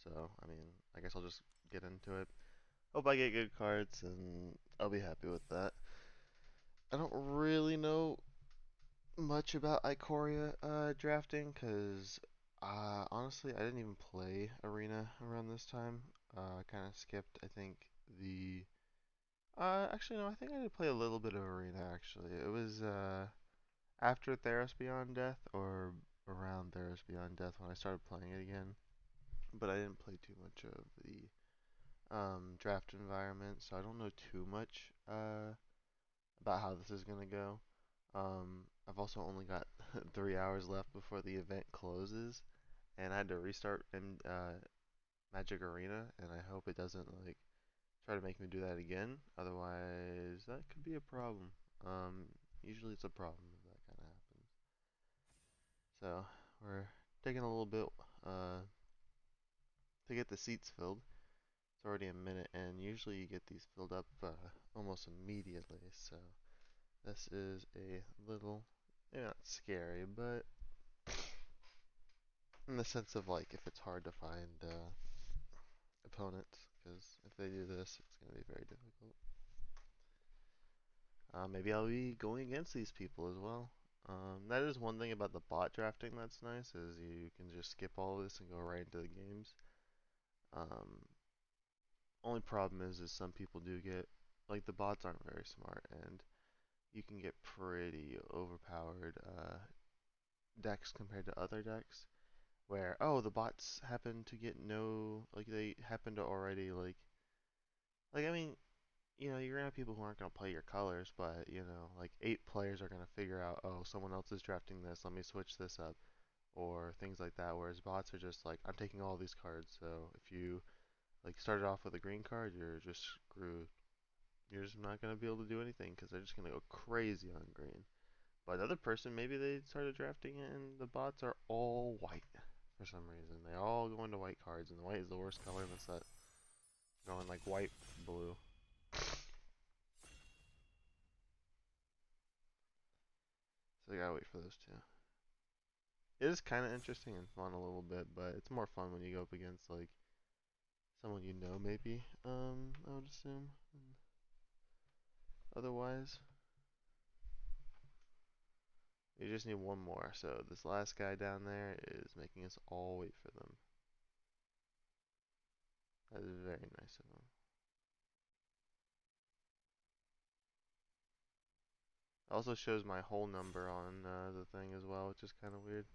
So, I mean, I guess I'll just get into it. Hope I get good cards, and I'll be happy with that. I don't really know much about Ikoria drafting, because honestly, I didn't even play Arena around this time. I kind of skipped, I think, the... actually, no, I think I did play a little bit of Arena, actually. It was after Theros Beyond Death, or around Theros Beyond Death when I started playing it again. But I didn't play too much of the draft environment, so I don't know too much about how this is gonna go. I've also only got 3 hours left before the event closes, and I had to restart in Magic Arena, and I hope it doesn't like try to make me do that again. Otherwise, that could be a problem. Um, Usually it's a problem if that kind of happens. So we're taking a little bit uh, to get the seats filled. It's already a minute, and usually you get these filled up almost immediately. So this is a little, not scary, but in the sense of like if it's hard to find opponents, because if they do this, it's going to be very difficult. Maybe I'll be going against these people as well. That is one thing about the bot drafting that's nice, is you can just skip all of this and go right into the games. Um, Only problem is some people do get, like the bots aren't very smart, and you can get pretty overpowered decks compared to other decks. Where, oh, the bots happen to get no, like they happen to already like I mean, you're gonna have people who aren't gonna play your colors, but like 8 players are gonna figure out, oh, someone else is drafting this, let me switch this up, or things like that. Whereas bots are just like, I'm taking all these cards, so if you like started off with a green card, you're just screwed. You're just not gonna be able to do anything because they're just gonna go crazy on green. But the other person, maybe they started drafting it and the bots are all white for some reason. They all go into white cards, and the white is the worst color in the set. Going like white, blue. So I gotta wait for those two. It is kind of interesting and fun a little bit, but it's more fun when you go up against like someone you know, maybe. I would assume. Otherwise, you just need one more. So this last guy down there is making us all wait for them. That is very nice of him. It also shows my whole number on the thing as well, which is kind of weird.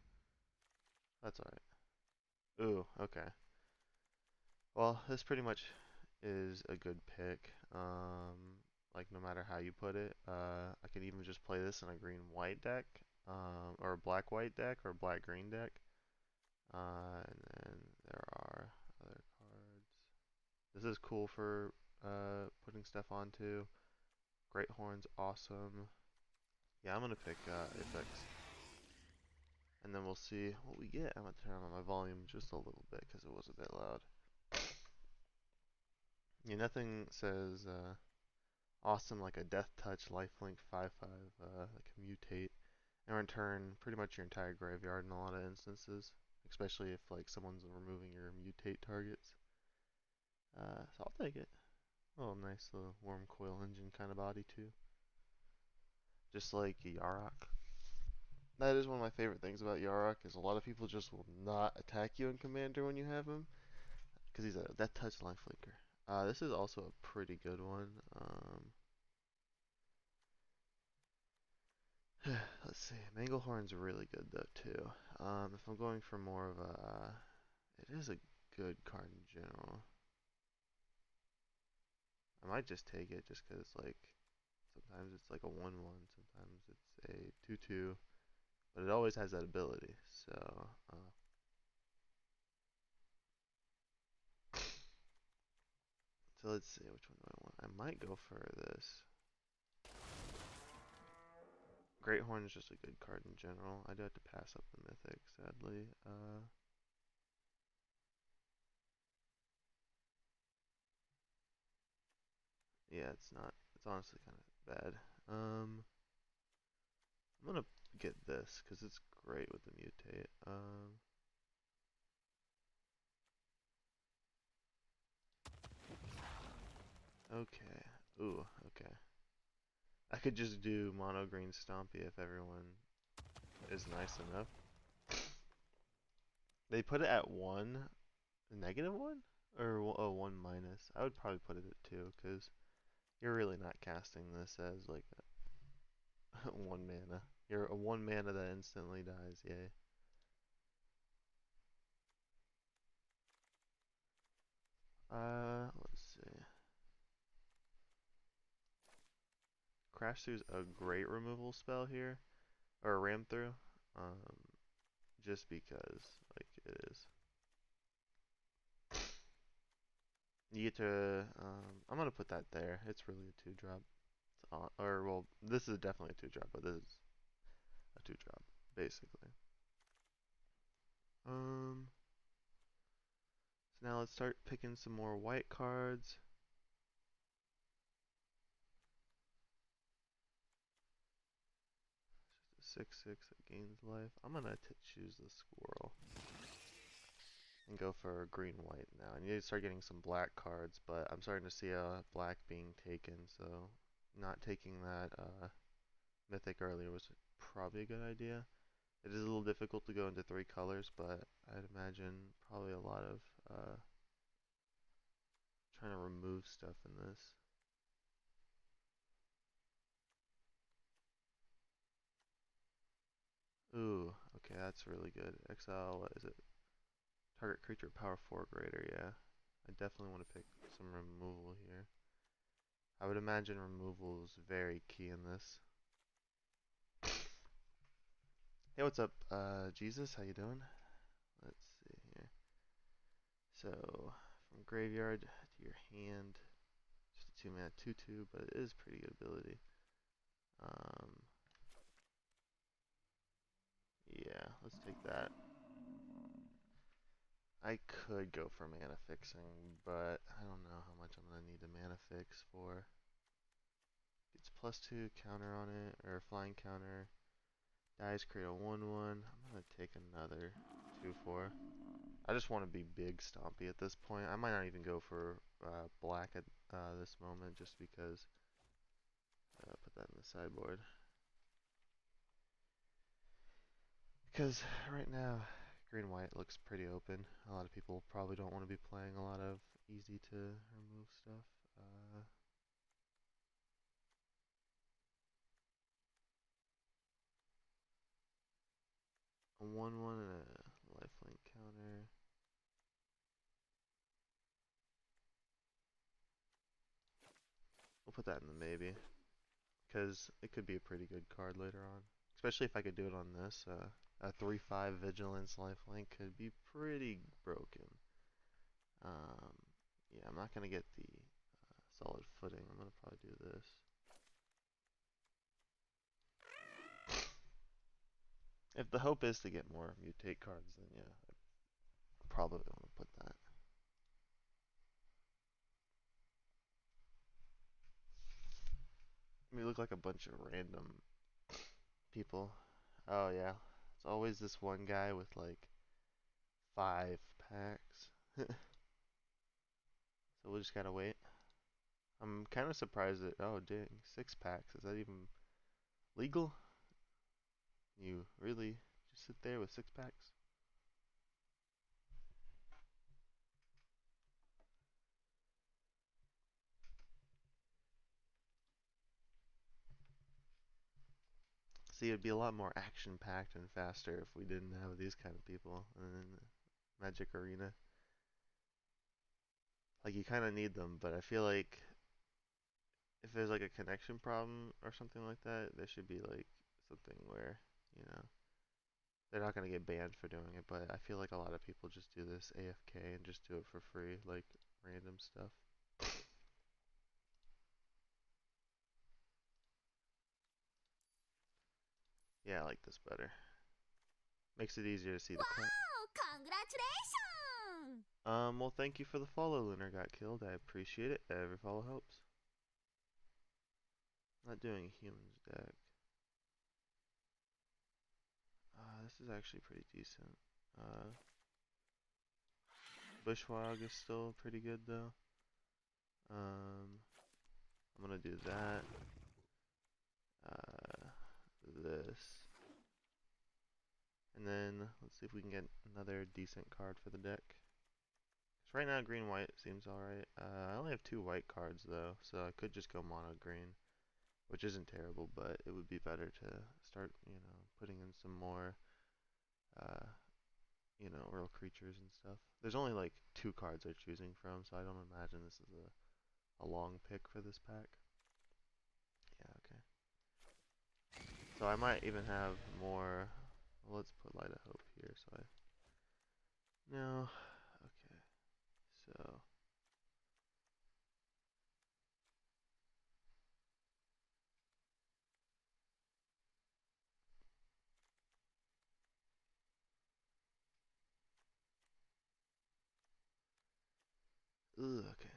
That's alright. Ooh, okay. Well, this pretty much is a good pick. Like no matter how you put it, I could even just play this in a green-white deck, or a black-white deck, or black-green deck. And then there are other cards. This is cool for putting stuff onto. Great Horn's awesome. Yeah, I'm gonna pick Apex, and then we'll see what we get. I'm gonna turn on my volume just a little bit because it was a bit loud. Yeah, nothing says awesome like a Death Touch lifelink 5/5 like a mutate, and return pretty much your entire graveyard in a lot of instances, especially if like someone's removing your mutate targets. So I'll take it. Oh, nice little warm coil engine kind of body too, just like Yarok. That is one of my favorite things about Yarok, is a lot of people just will not attack you in Commander when you have him, because he's a Death Touch lifelinker. This is also a pretty good one. Let's see. Manglehorn's really good though too. If I'm going for more of a, it is a good card in general. I might just take it just because like sometimes it's like a 1/1, sometimes it's a 2/2, but it always has that ability. So so let's see, which one do I want? I might go for this. Great Horn is just a good card in general. I do have to pass up the mythic, sadly. Yeah, it's not. It's honestly kind of bad. I'm gonna get this because it's great with the mutate. Okay. Ooh, okay. I could just do mono green Stompy if everyone is nice enough. They put it at 1, -1? Or oh, 1 minus. I would probably put it at 2, because you're really not casting this as like a 1 mana. You're a 1 mana that instantly dies, yay. Let's see. Crash Through's a great removal spell here, or ram through, um, just because, like, it is. You get to, I'm gonna put that there. It's really a 2-drop. Or, well, this is definitely a 2-drop, but this is a 2-drop, basically. So now let's start picking some more white cards. 6/6 that gains life. I'm gonna choose the squirrel and go for green white now. I need to start getting some black cards, but I'm starting to see a black being taken, so not taking that mythic earlier was probably a good idea. It is a little difficult to go into 3 colors, but I'd imagine probably a lot of trying to remove stuff in this. Ooh, okay, that's really good. Exile, what is it? Target creature power 4 greater, yeah. I definitely want to pick some removal here. I would imagine removal is very key in this. Hey, what's up, Jesus? How you doing? Let's see here. So, from graveyard to your hand, just a 2-mana 2/2, but it is pretty good ability. Um, yeah, let's take that. I could go for mana fixing, but I don't know how much I'm gonna need to mana fix for. It's +2 counter on it, or flying counter. Dice, create a 1/1. I'm gonna take another 2/4. I just want to be big stompy at this point. I might not even go for black at this moment, just because. Put that in the sideboard. Because right now, green-white looks pretty open. A lot of people probably don't want to be playing a lot of easy to remove stuff. A 1/1 and a lifelink counter. We'll put that in the maybe, because it could be a pretty good card later on. Especially if I could do it on this. A 3/5 vigilance lifelink could be pretty broken. Yeah, I'm not gonna get the solid footing. I'm gonna probably do this. If the hope is to get more mutate cards, then yeah, I probably want to put that. We look like a bunch of random people. Oh yeah, it's always this one guy with like 5 packs. So we'll just gotta wait. I'm kind of surprised that, oh dang, 6 packs. Is that even legal? You really just sit there with 6 packs? See, it'd be a lot more action-packed and faster if we didn't have these kind of people in Magic Arena. Like, you kind of need them, but I feel like if there's like a connection problem or something like that, there should be like something where, you know, they're not gonna get banned for doing it, but I feel like a lot of people just do this AFK and just do it for free, like random stuff. Yeah, I like this better. Makes it easier to see the cut. Wow, congratulations! Well, thank you for the follow, Lunar Got Killed. I appreciate it. Every follow helps. Not doing a humans deck. This is actually pretty decent. Bushwog is still pretty good though. I'm gonna do that. Uh, this. And then let's see if we can get another decent card for the deck. 'Cause right now green white seems alright. I only have 2 white cards though, so I could just go mono green, which isn't terrible, but it would be better to start, putting in some more, uh, real creatures and stuff. There's only like 2 cards they're choosing from, so I don't imagine this is a long pick for this pack. Yeah, okay. So I might even have more. Well, let's put Light of Hope here. So I no. Okay. So okay.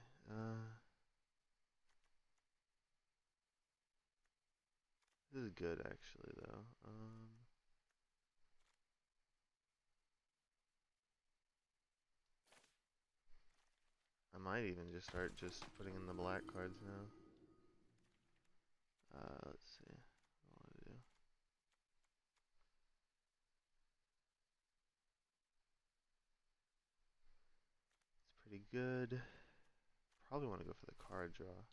This is good actually though. I might even just start putting in the black cards now. Let's see. What I want to do. It's pretty good. Probably want to go for the card draw.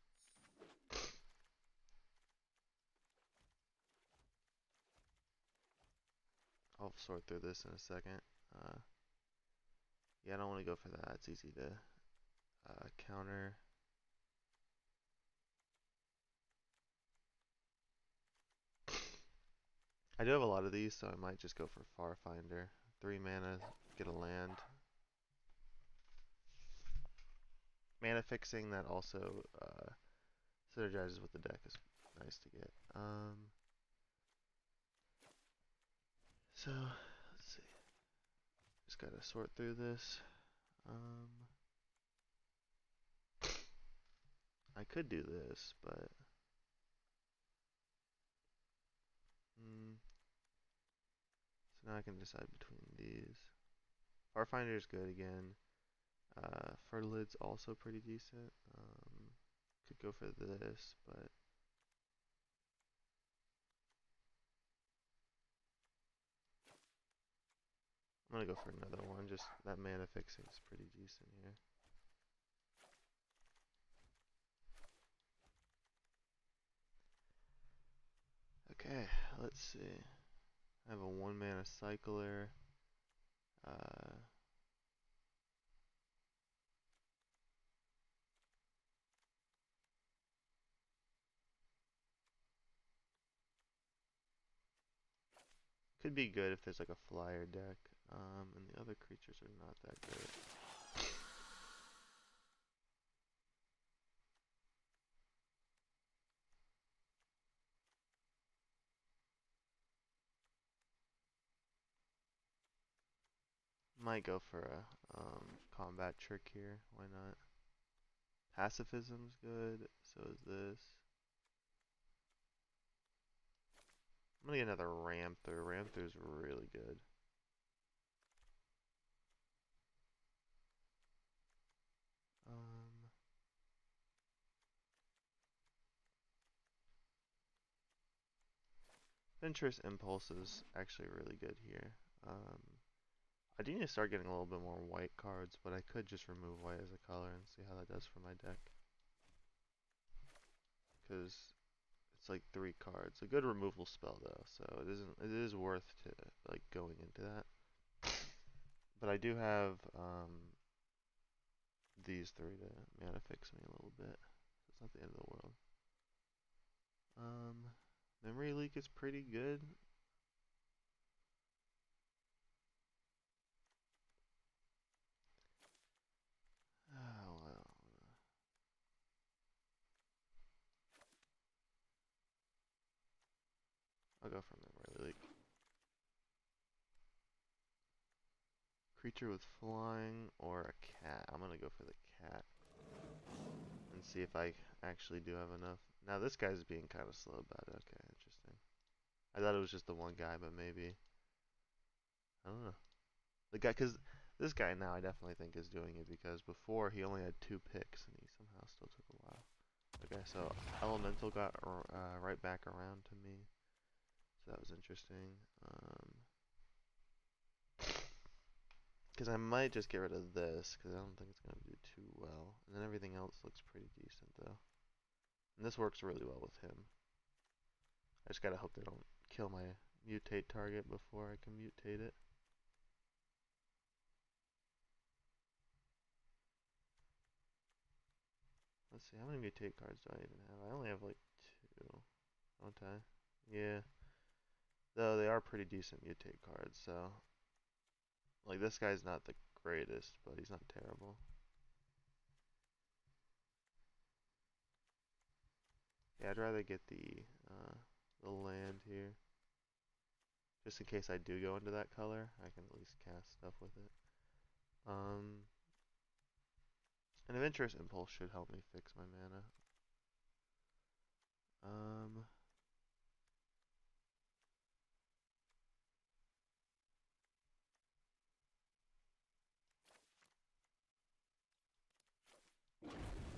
I'll sort through this in a second. Uh, yeah, I don't want to go for that. It's easy to counter. I do have a lot of these, so I might just go for Farfinder. 3 mana, get a land. Mana fixing that also synergizes with the deck is nice to get. So, let's see. Just gotta sort through this. I could do this, but so now I can decide between these. Farfinder is good again. Fertilid's also pretty decent. Could go for this, but I'm gonna go for another one. Just that mana fixing is pretty decent here. Okay, let's see. I have a 1 mana cycler. Uh, could be good if there's like a flyer deck. And the other creatures are not that good. Might go for a combat trick here. Why not? Pacifism's good. So is this. I'm gonna get another Ramther. Ramther's really good. Um, Venturous Impulse is actually really good here. I do need to start getting a little bit more white cards, but I could just remove white as a color and see how that does for my deck. Because it's like 3 cards. A good removal spell though, so it is worth to like going into that. But I do have these 3 to mana fix me a little bit. So it's not the end of the world. Memory leak is pretty good. Oh well. I'll go for memory leak. Creature with flying or a cat. I'm gonna go for the cat and see if I actually do have enough. Now this guy's being kind of slow about it. Okay, interesting. I thought it was just the one guy, but maybe I don't know. The guy, because this guy now I definitely think is doing it because before he only had 2 picks and he somehow still took a while. Okay, so Elemental got right back around to me, so that was interesting. Because I might just get rid of this, because I don't think it's going to do too well. And then everything else looks pretty decent, though. And this works really well with him. I just gotta hope they don't kill my mutate target before I can mutate it. Let's see, how many mutate cards do I even have? I only have like 2, don't I? Yeah. Though they are pretty decent mutate cards, so like this guy's not the greatest, but he's not terrible. Yeah, I'd rather get the land here. Just in case I do go into that color, I can at least cast stuff with it. An Adventurous Impulse should help me fix my mana. Um,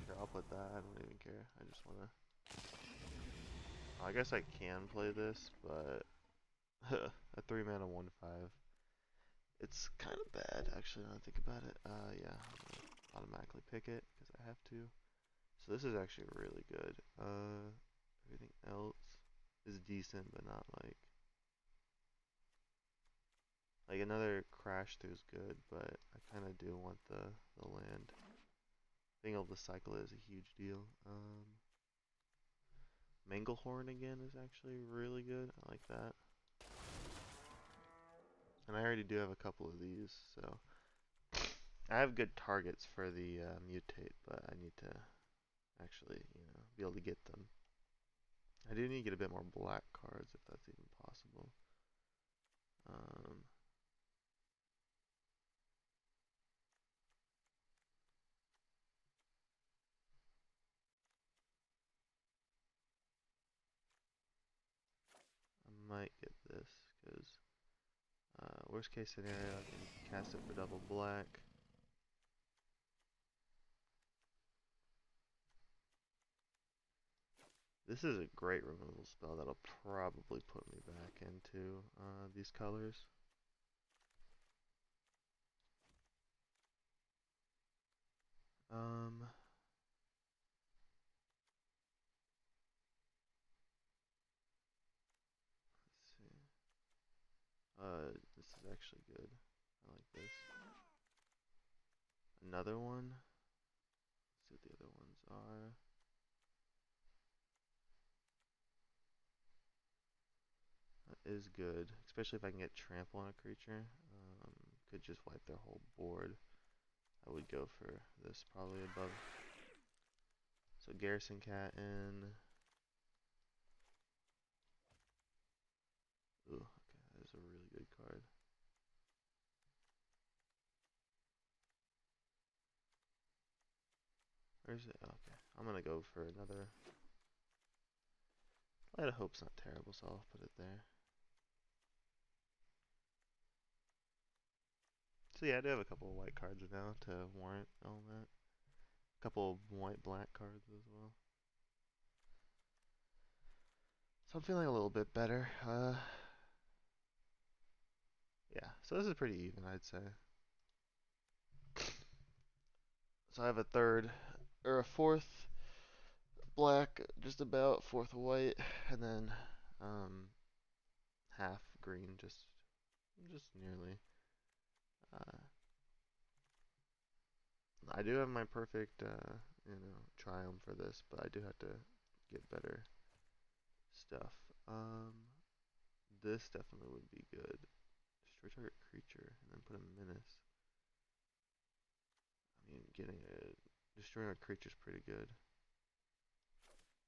sure, I'll put that. I don't even care. I just wanna. Oh, I guess I can play this, but a 3 mana 1/5. It's kind of bad, actually, now I think about it. Yeah, I'm gonna automatically pick it because I have to. So this is actually really good. Everything else is decent, but not like another crash through is good, but I kind of do want the land. Being able to cycle it is a huge deal. Manglehorn again is actually really good. I like that. And I already do have a couple of these, so I have good targets for the mutate, but I need to actually, be able to get them. I do need to get a bit more black cards if that's even possible. Um, I might get this because worst case scenario, I can cast it for double black. This is a great removal spell that'll probably put me back into these colors. Let's see. This is actually good. I like this. Another one. Let's see what the other ones are. That is good, especially if I can get trample on a creature. Could just wipe their whole board. I would go for this probably above. So Garrison Cat in. Ooh, okay, that is a really good card. Where's it? Okay, I'm gonna go for another. Light of Hope's not terrible, so I'll put it there. So yeah, I do have a couple of white cards now to warrant all that. A couple of white-black cards as well. So I'm feeling a little bit better. Yeah, so this is pretty even, I'd say. So I have a third, or a fourth black, just about, fourth white, and then half green, just nearly. Uh, I do have my perfect, triumph for this, but I do have to get better stuff. This definitely would be good. Destroy target creature, and then put a menace. I mean, destroying a creature is pretty good.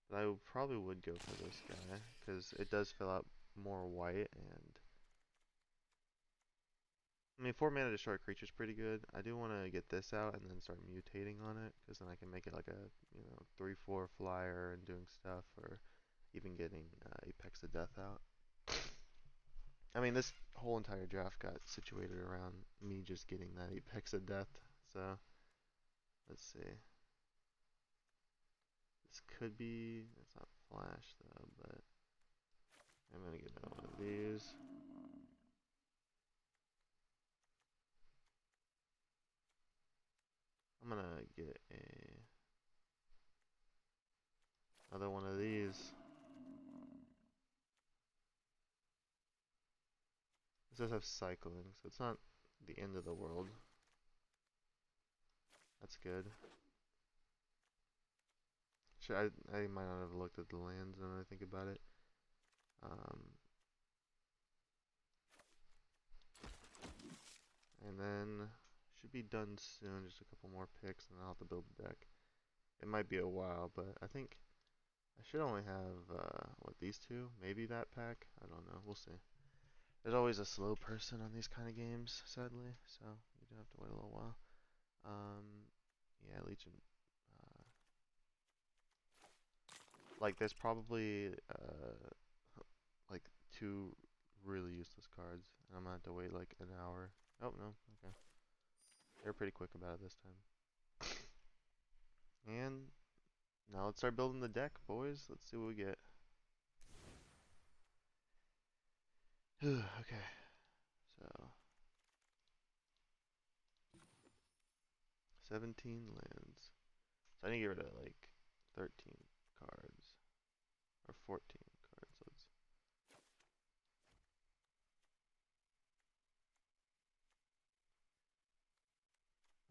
But I probably would go for this guy, because it does fill out more white, and I mean, 4 mana destroy a creature is pretty good. I do want to get this out and then start mutating on it, because then I can make it like a, 3/4 flyer and doing stuff, or even getting Apex of Death out. I mean, this whole entire draft got situated around me just getting that Apex of Death, so let's see. This could be. It's not flash though, but I'm gonna get another one of these. I'm gonna get another one of these. This does have cycling, so it's not the end of the world. That's good. I might not have looked at the lands when I think about it. Um, and then should be done soon. Just a couple more picks, and I'll have to build the deck. It might be a while, but I think I should only have what, these two? Maybe that pack. I don't know. We'll see. There's always a slow person on these kind of games, sadly. So you do have to wait a little while. Yeah, Legion. Uh, like there's probably like two really useless cards, and I'm gonna have to wait like an hour. Oh no, okay. They're pretty quick about it this time. And now let's start building the deck, boys. Let's see what we get. Okay, so 17 lands. So I need to get rid of like 13 cards or 14 cards.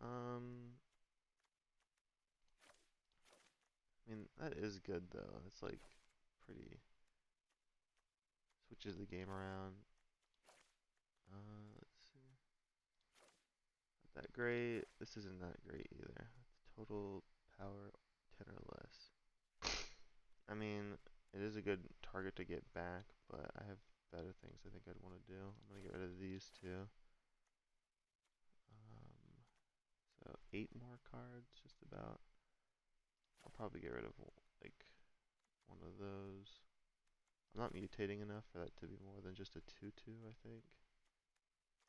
Um, I mean that is good though. It's like pretty switches the game around. Let's see. Not that great. This isn't that great either. It's total power 10 or less. I mean, it is a good target to get back, but I have better things I think I'd want to do. I'm gonna get rid of these two. So 8 more cards, just about. I'll probably get rid of like one of those. I'm not mutating enough for that to be more than just a 2/2, I think.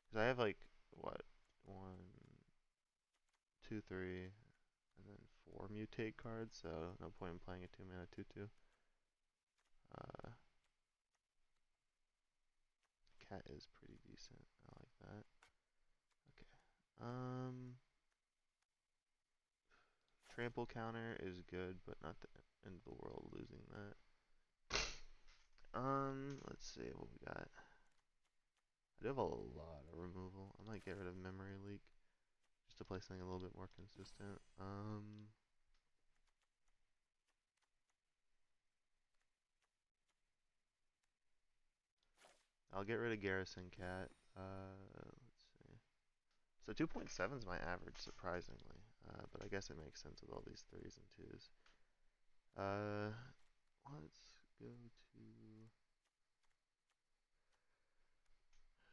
Because I have like, what, 1, 2, 3, and then 4 mutate cards, so no point in playing a 2-mana 2/2. Uh, Cat is pretty decent. I like that. Okay. Trample counter is good, but not the end of the world losing that. Let's see what we got. I do have a lot of removal. I might get rid of memory leak just to play something a little bit more consistent. I'll get rid of Garrison Cat. Let's see. So 2.7 is my average, surprisingly. But I guess it makes sense with all these 3s and 2s. Let's go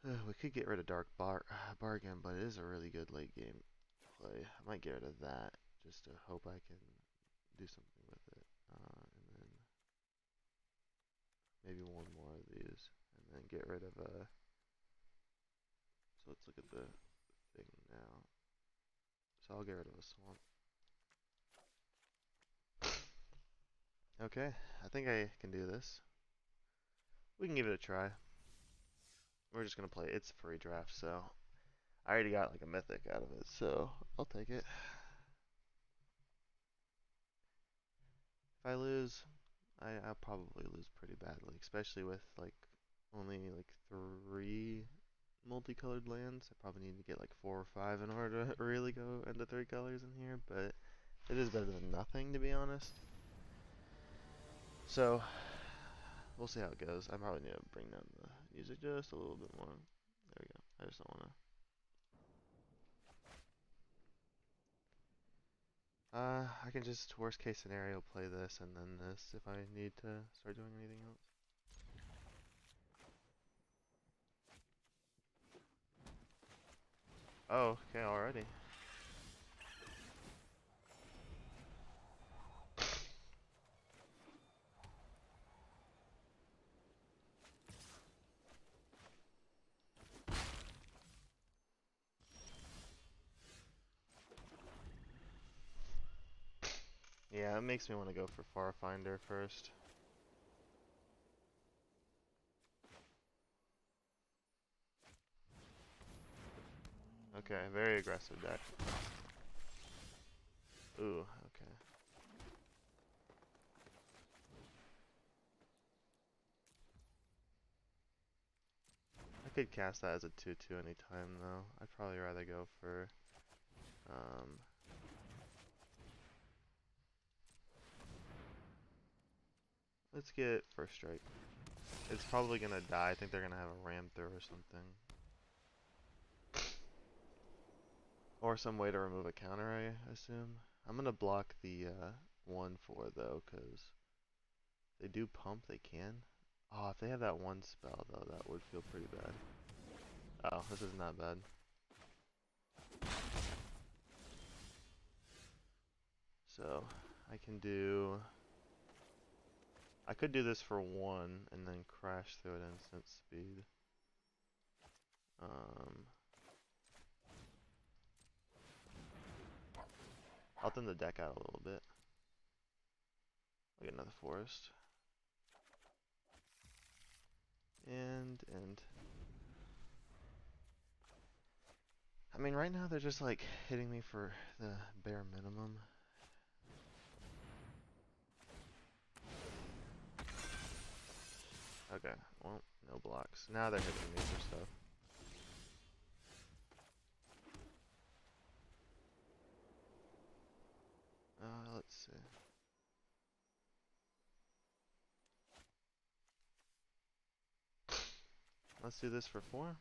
to... we could get rid of Bargain, but it is a really good late game play. I might get rid of that just to hope I can do something with it. And then maybe one more of these, and then get rid of so let's look at the thing now. So I'll get rid of a swamp. Okay, I think I can do this. We can give it a try. We're just gonna play. It's a free draft, so I already got like a mythic out of it, so I'll take it. If I lose, I'll probably lose pretty badly, especially with like only like 3 multicolored lands. I probably need to get like 4 or 5 in order to really go into 3 colors in here, but it is better than nothing, to be honest. So we'll see how it goes. I probably need to bring down the music just a little bit more. There we go. I just don't want to. I can just worst case scenario play this and then this if I need to start doing anything else. Oh, okay, already. Yeah, it makes me want to go for Far Finder first. Okay, very aggressive deck. Ooh, okay. I could cast that as a 2/2 anytime though. I'd probably rather go for um let's get first strike. It's probably gonna die. I think they're gonna have a ram through or something. Or some way to remove a counter, I assume. I'm gonna block the 1/4 though, cause they do pump, they can. Oh, if they have that one spell though, that would feel pretty bad. Oh, this is not bad. So, I can do... I could do this for 1 and then crash through at instant speed. Um, I'll thin the deck out a little bit. I'll get another forest. And... I mean, right now they're just like hitting me for the bare minimum. Okay, well, no blocks. Now they're hitting me for stuff. Let's see. Let's do this for 4.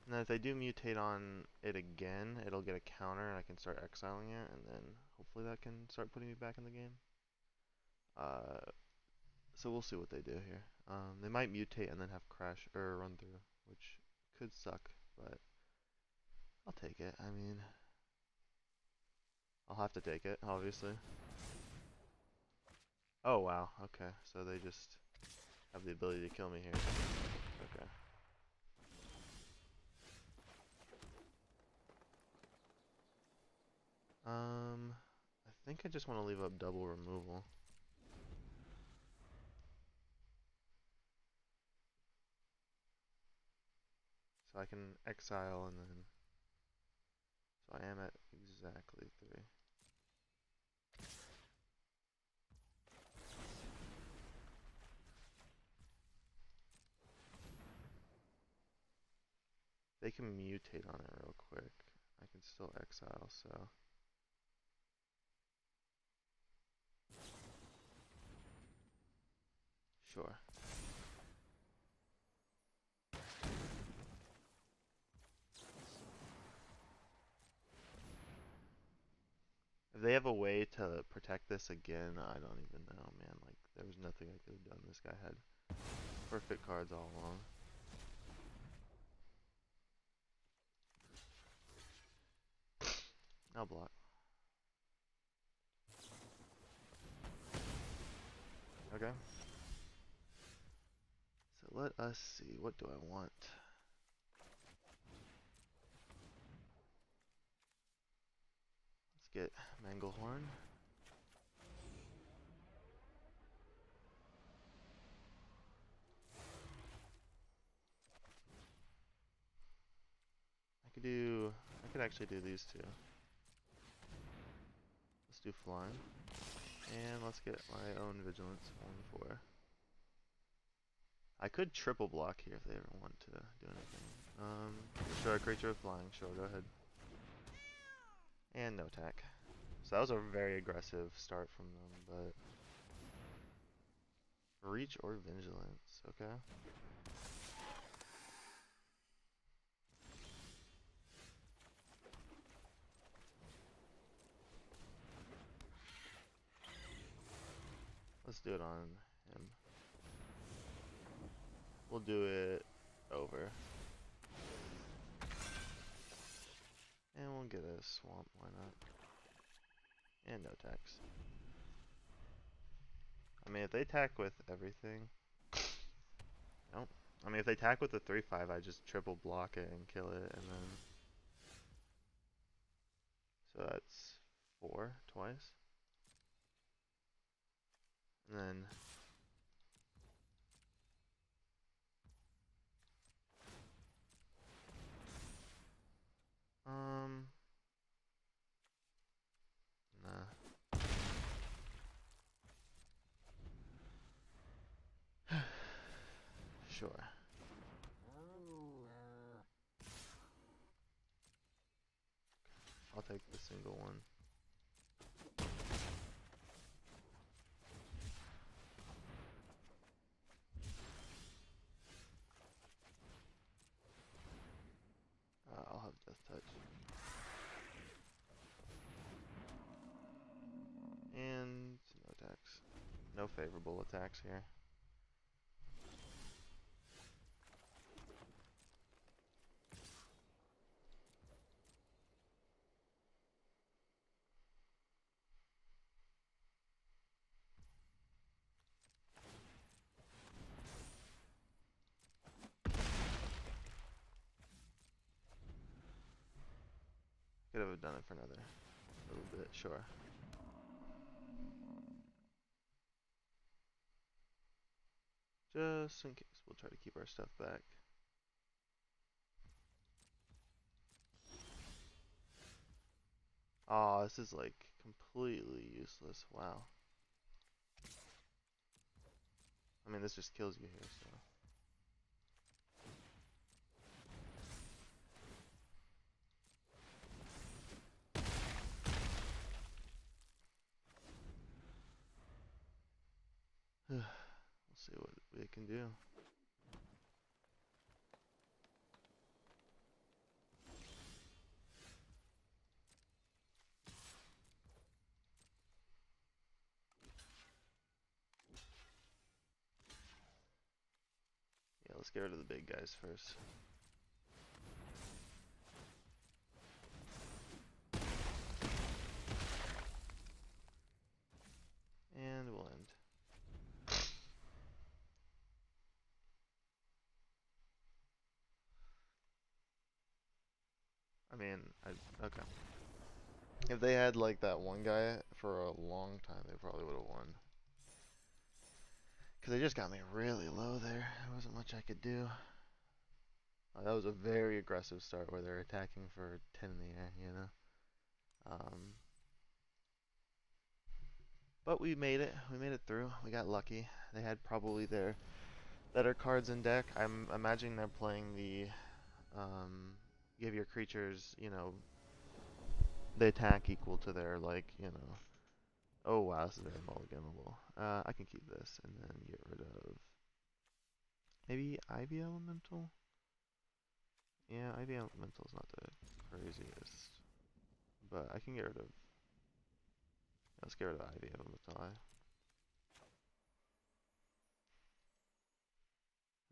And then if they do mutate on it again, it'll get a counter and I can start exiling it, and then hopefully that can start putting me back in the game. Uh, so we'll see what they do here. They might mutate and then have crash or run through, which could suck, but I'll take it. I mean, I'll have to take it, obviously. Oh wow, okay, so they just have the ability to kill me here. Okay. I think I just want to leave up double removal. So I can exile and then... So I am at exactly 3. They can mutate on it real quick. I can still exile, so... Sure. If they have a way to protect this again, I don't even know, man. Like, there was nothing I could have done. This guy had perfect cards all along. I'll block. Okay. So let us see. What do I want? Let's get Manglehorn. I could actually do these two. Let's do flying. And let's get my own vigilance 1/4. I could triple block here if they ever want to do anything. Sure, creature with flying. Sure, go ahead. And no attack. So that was a very aggressive start from them, but... Reach or vigilance, okay. Let's do it on him. We'll do it over. And we'll get a swamp, why not? And no attacks. I mean, if they attack with everything... Nope. I mean, if they attack with the 3/5, I just triple block it and kill it, and then so that's 4 twice, and then um nah. Sure. I'll take the single one. I'll have Death Touch. And no attacks. No favorable attacks here. Could have done it for another little bit, sure. Just in case, we'll try to keep our stuff back. Oh, this is like completely useless. Wow. I mean, this just kills you here, so. We'll see what we can do. Yeah, let's get rid of the big guys first. And we'll end. I mean, okay. If they had like that one guy for a long time, they probably would have won. Because they just got me really low there. There wasn't much I could do. That was a very aggressive start where they're attacking for 10 in the air, you know? But we made it. We made it through. We got lucky. They had probably their better cards in deck. I'm imagining they're playing the give your creatures, you know, the attack equal to their, like, you know. Oh wow, this is very mulliganable. I can keep this and then get rid of maybe Ivy Elemental. Yeah, Ivy Elemental's not the craziest, but I can get rid of. Let's get rid of Ivy Elemental.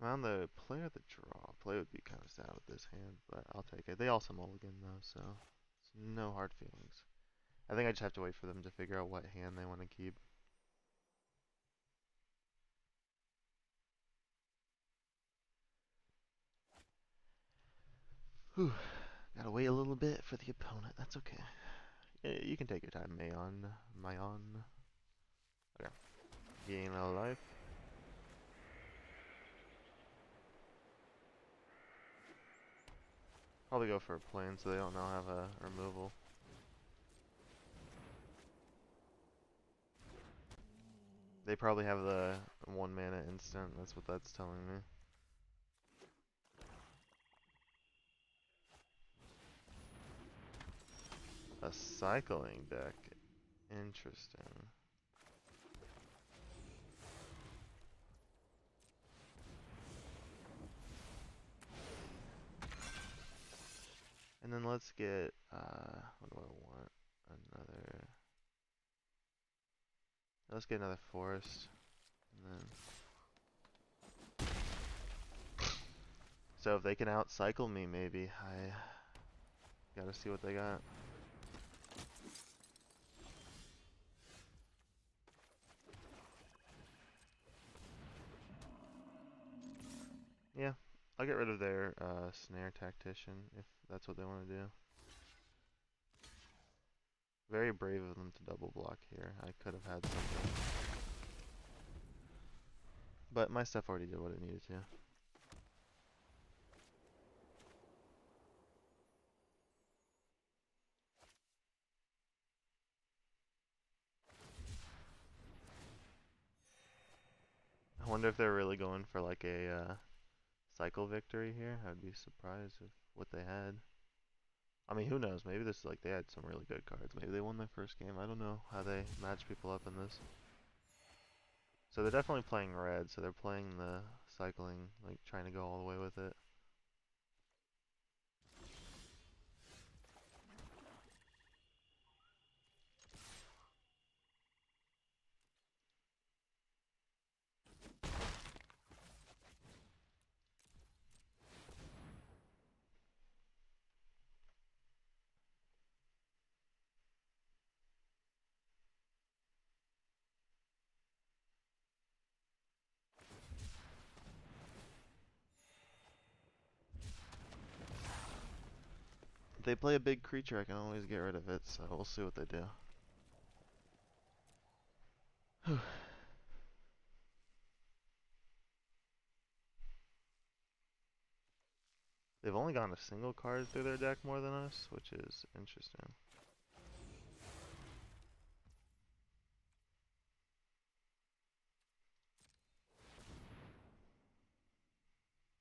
I'm on the play or the draw. Play would be kind of sad with this hand, but I'll take it. They also mulligan though, so it's no hard feelings. I think I just have to wait for them to figure out what hand they want to keep. Whew. Gotta wait a little bit for the opponent. That's okay. Yeah, you can take your time, Mayon. Okay. Gain a life. Probably go for a plane so they don't now have a removal. They probably have the 1 mana instant. That's what that's telling me. A cycling deck. Interesting. And then let's get, what do I want? Let's get another forest. And then, so if they can outcycle me, maybe. I gotta see what they got. Yeah, I'll get rid of their snare tactician if that's what they want to do. Very brave of them to double block here. I could have had something. But my stuff already did what it needed to. I wonder if they're really going for like a cycle victory here. I'd be surprised if what they had. I mean, who knows? Maybe this is like they had some really good cards. Maybe they won their first game. I don't know how they match people up in this. So they're definitely playing red. So they're playing the cycling, like trying to go all the way with it. If they play a big creature, I can always get rid of it. So we'll see what they do. They've only gone a single card through their deck more than us, which is interesting.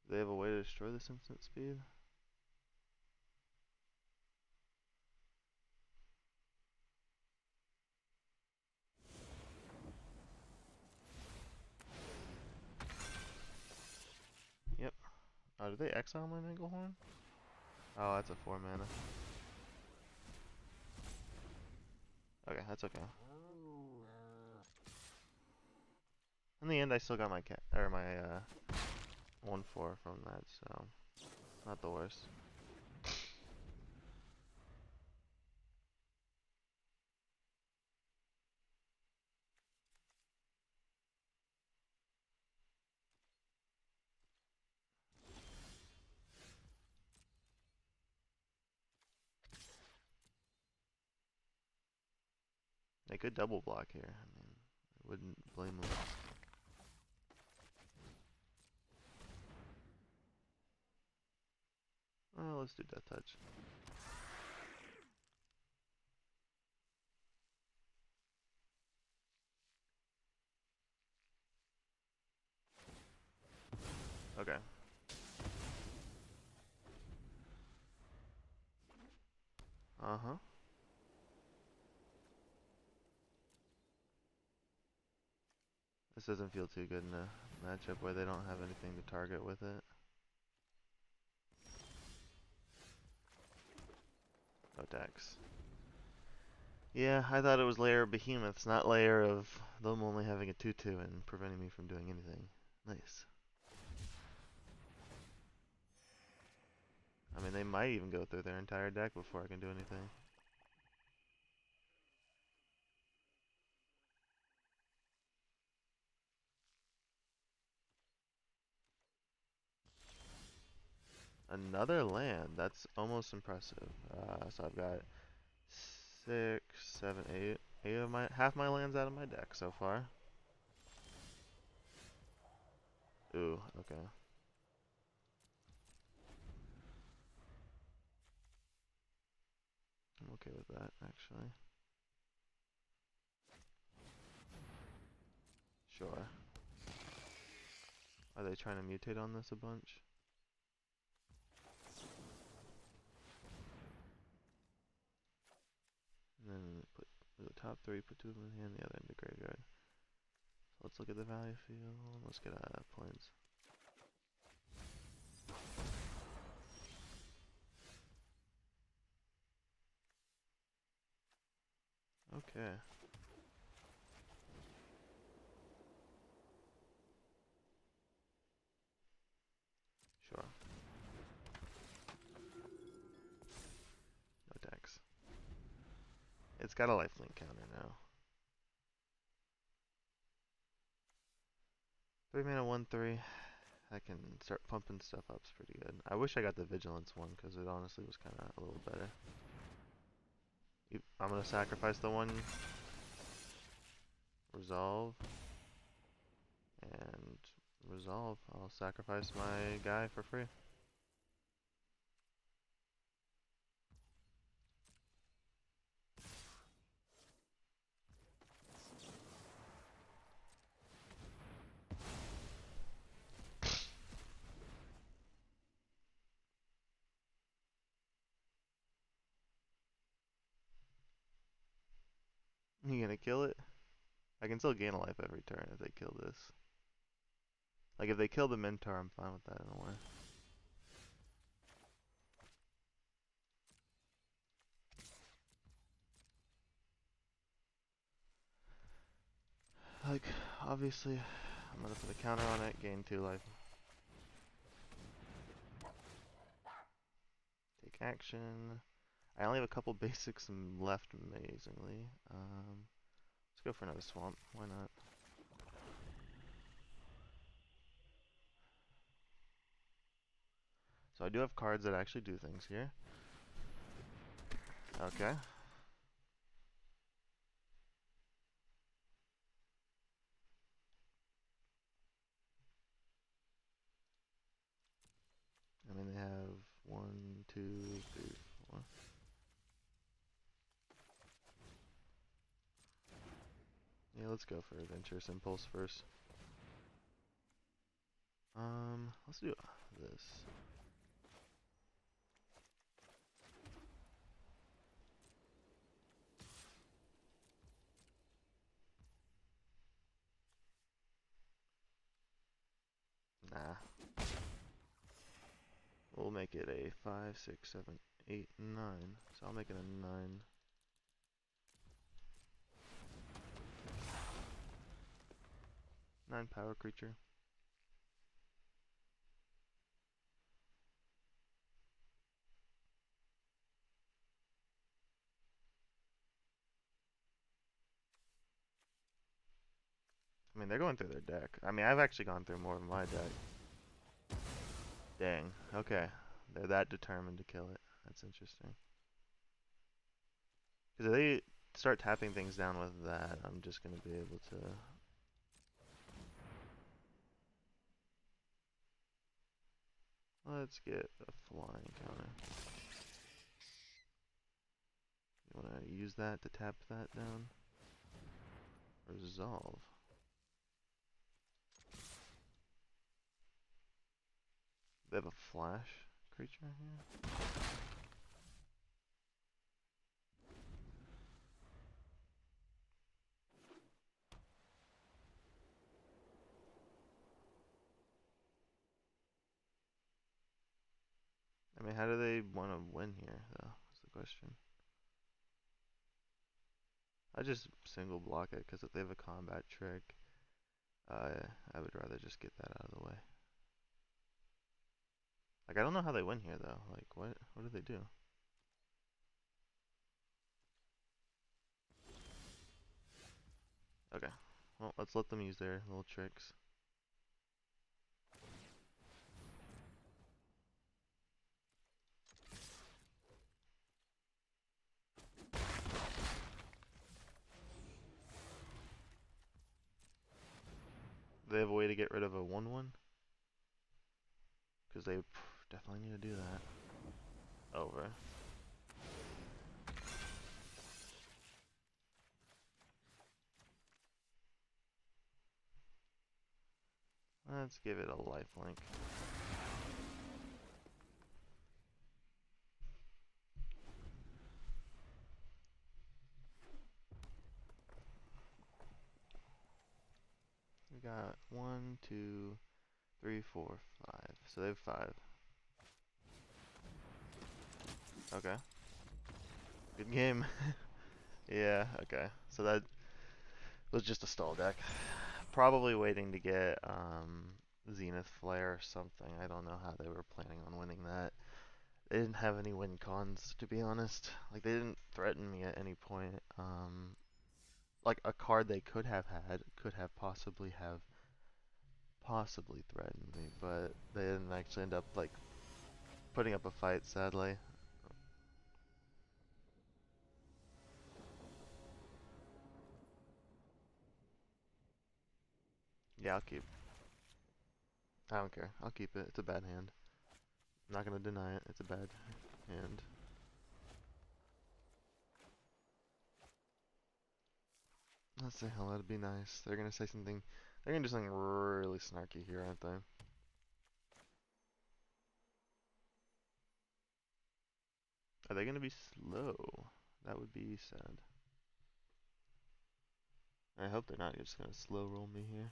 Do they have a way to destroy this instant speed? Yep. Oh, did they exile my Manglehorn? Oh, that's a 4 mana. Okay, that's okay. In the end, I still got my cat or my 1/4 from that, so not the worst. They could double block here. I mean, I wouldn't blame them. Oh, let's do Death Touch. Okay. Uh-huh. This doesn't feel too good in a matchup where they don't have anything to target with it. No attacks. Yeah, I thought it was layer of behemoths, not layer of them only having a 2/2 and preventing me from doing anything. Nice. I mean, they might even go through their entire deck before I can do anything. Another land. That's almost impressive. So I've got 6, 7, 8. Eight of my half my lands out of my deck so far. Ooh, okay. I'm okay with that, actually. Sure. Are they trying to mutate on this a bunch? And then put the top 3, put 2 of them in hand, the other in the graveyard. So let's look at the value field. Let's get points. Okay. Sure. No attacks. It's got a lifelink counter now. 3 mana, 1/3. I can start pumping stuff up. It's pretty good. I wish I got the vigilance one because it honestly was kind of a little better. I'm gonna sacrifice the one resolve and resolve. I'll sacrifice my guy for free. You gonna kill it? I can still gain a life every turn if they kill this. Like if they kill the Minotaur, I'm fine with that in a way. Like, obviously, I'm gonna put a counter on it, gain 2 life. Take action. I only have a couple basics left, amazingly. Let's go for another swamp. Why not? So I do have cards that actually do things here. Okay. I mean, they have 1, 2, 3, 4. Yeah, let's go for Adventurous Impulse first. Let's do this. Nah. We'll make it a 5, 6, 7, 8, 9. So I'll make it a 9. 9 power creature. I mean, they're going through their deck. I mean, I've actually gone through more of my deck. Dang. Okay. They're that determined to kill it. That's interesting. Because if they start tapping things down with that, I'm just going to be able to... Let's get a flying counter. You want to use that to tap that down? Resolve. They have a flash creature here? I mean, how do they want to win here, though? Is the question. I just single block it, because if they have a combat trick, I would rather just get that out of the way. Like, I don't know how they win here, though. Like, what do they do? Okay. Well, let's let them use their little tricks. They have a way to get rid of a 1/1? Because they definitely need to do that. Over. Let's give it a lifelink. We got 1, 2, 3, 4, 5. So they have 5. Okay. Good game. Yeah, okay. So that was just a stall deck. Probably waiting to get Zenith Flare or something. I don't know how they were planning on winning that. They didn't have any win cons, to be honest. Like, they didn't threaten me at any point. Like, a card they could have had could have possibly threaten me, but they didn't actually end up like putting up a fight, sadly. Yeah, I'll keep. I don't care. I'll keep it. It's a bad hand. I'm not gonna deny it. It's a bad hand. Let's say hello. That'd be nice. They're gonna say something. They're gonna do something really snarky here, aren't they? Are they gonna be slow? That would be sad. I hope they're not just gonna slow roll me here.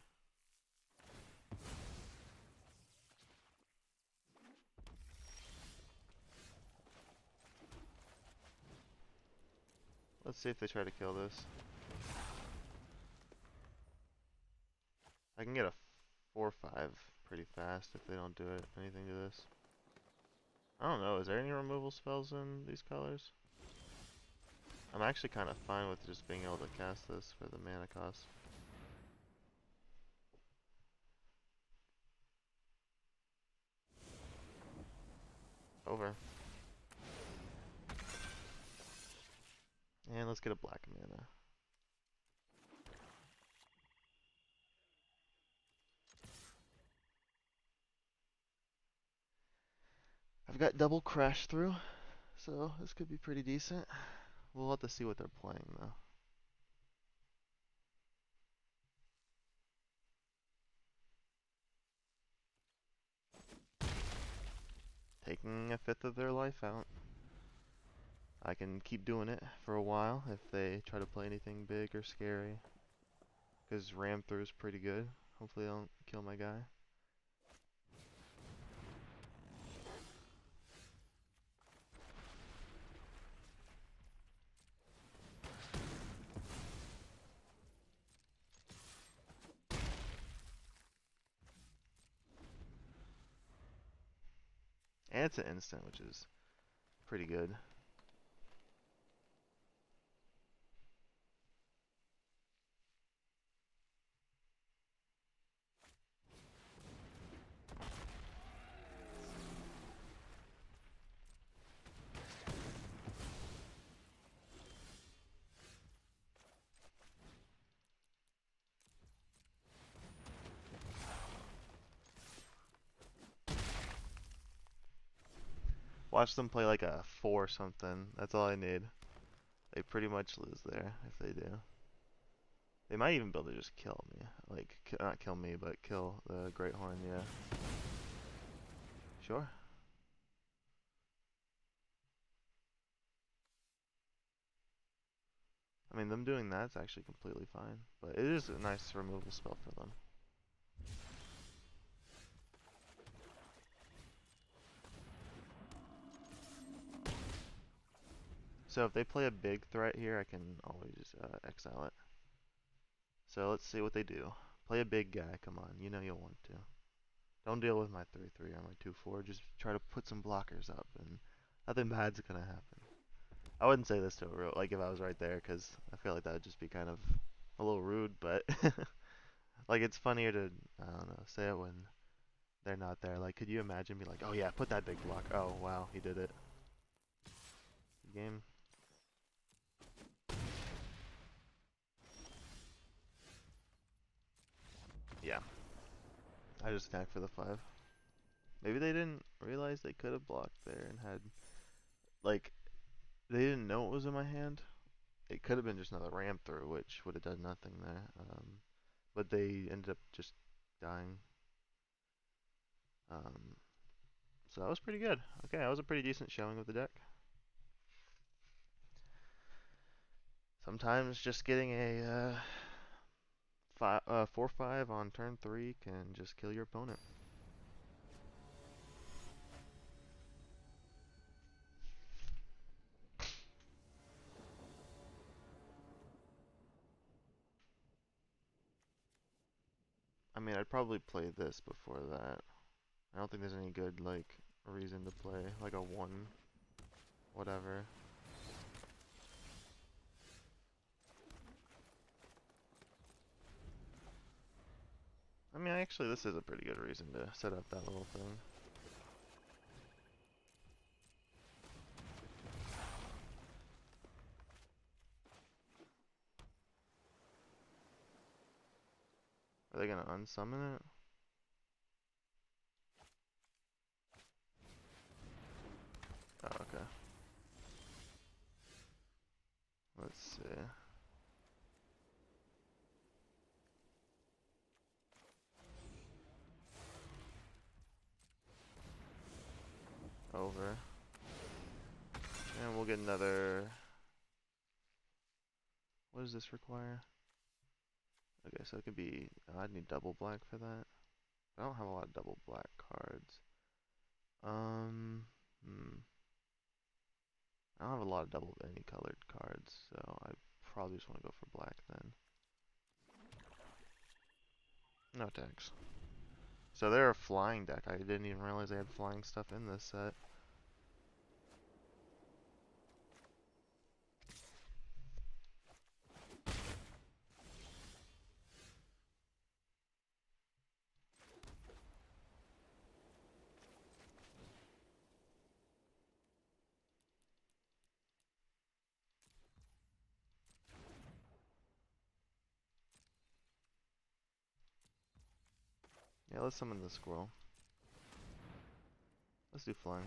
Let's see if they try to kill this. I can get a 4-5 pretty fast if they don't do it anything to this. I don't know, is there any removal spells in these colors? I'm actually kind of fine with just being able to cast this for the mana cost. Over. And let's get a black mana. I've got double crash through, so this could be pretty decent. We'll have to see what they're playing though. Taking a fifth of their life out. I can keep doing it for a while if they try to play anything big or scary. Because ram through is pretty good. Hopefully they don't kill my guy. And it's an instant, which is pretty good. Watch them play like a 4 something. That's all I need. They pretty much lose there if they do. They might even be able to just kill me. Like, not kill me, but kill the Great Horn, yeah. Sure. I mean, them doing that's actually completely fine. But it is a nice removal spell for them. So if they play a big threat here, I can always exile it. So let's see what they do. Play a big guy, come on. You know you'll want to. Don't deal with my 3-3 or my 2-4. Just try to put some blockers up, and nothing bad's gonna happen. I wouldn't say this to a real, like if I was right there, because I feel like that would just be kind of a little rude, but like it's funnier to, I don't know, say it when they're not there. Like, could you imagine me like, oh yeah, put that big block. Oh wow, he did it. Game. Yeah, I just attacked for the 5. Maybe they didn't realize they could have blocked there and had, like, they didn't know it was in my hand. It could have been just another ram through, which would have done nothing there. But they ended up just dying. Um, so that was pretty good. Okay, that was a pretty decent showing of the deck. Sometimes just getting a 4-5 on turn 3 can just kill your opponent. I mean, I'd probably play this before that. I don't think there's any good, like, reason to play, like a 1, whatever. I mean, actually, this is a pretty good reason to set up that little thing. Are they gonna unsummon it? Oh, okay. Let's see. Over. And we'll get another... What does this require? Okay, so it could be... I'd need double black for that. I don't have a lot of double black cards. Hmm. I don't have a lot of double any colored cards, so I probably just want to go for black then. No tax. So they're a flying deck. I didn't even realize they had flying stuff in this set. Yeah, let's summon the squirrel. Let's do flying.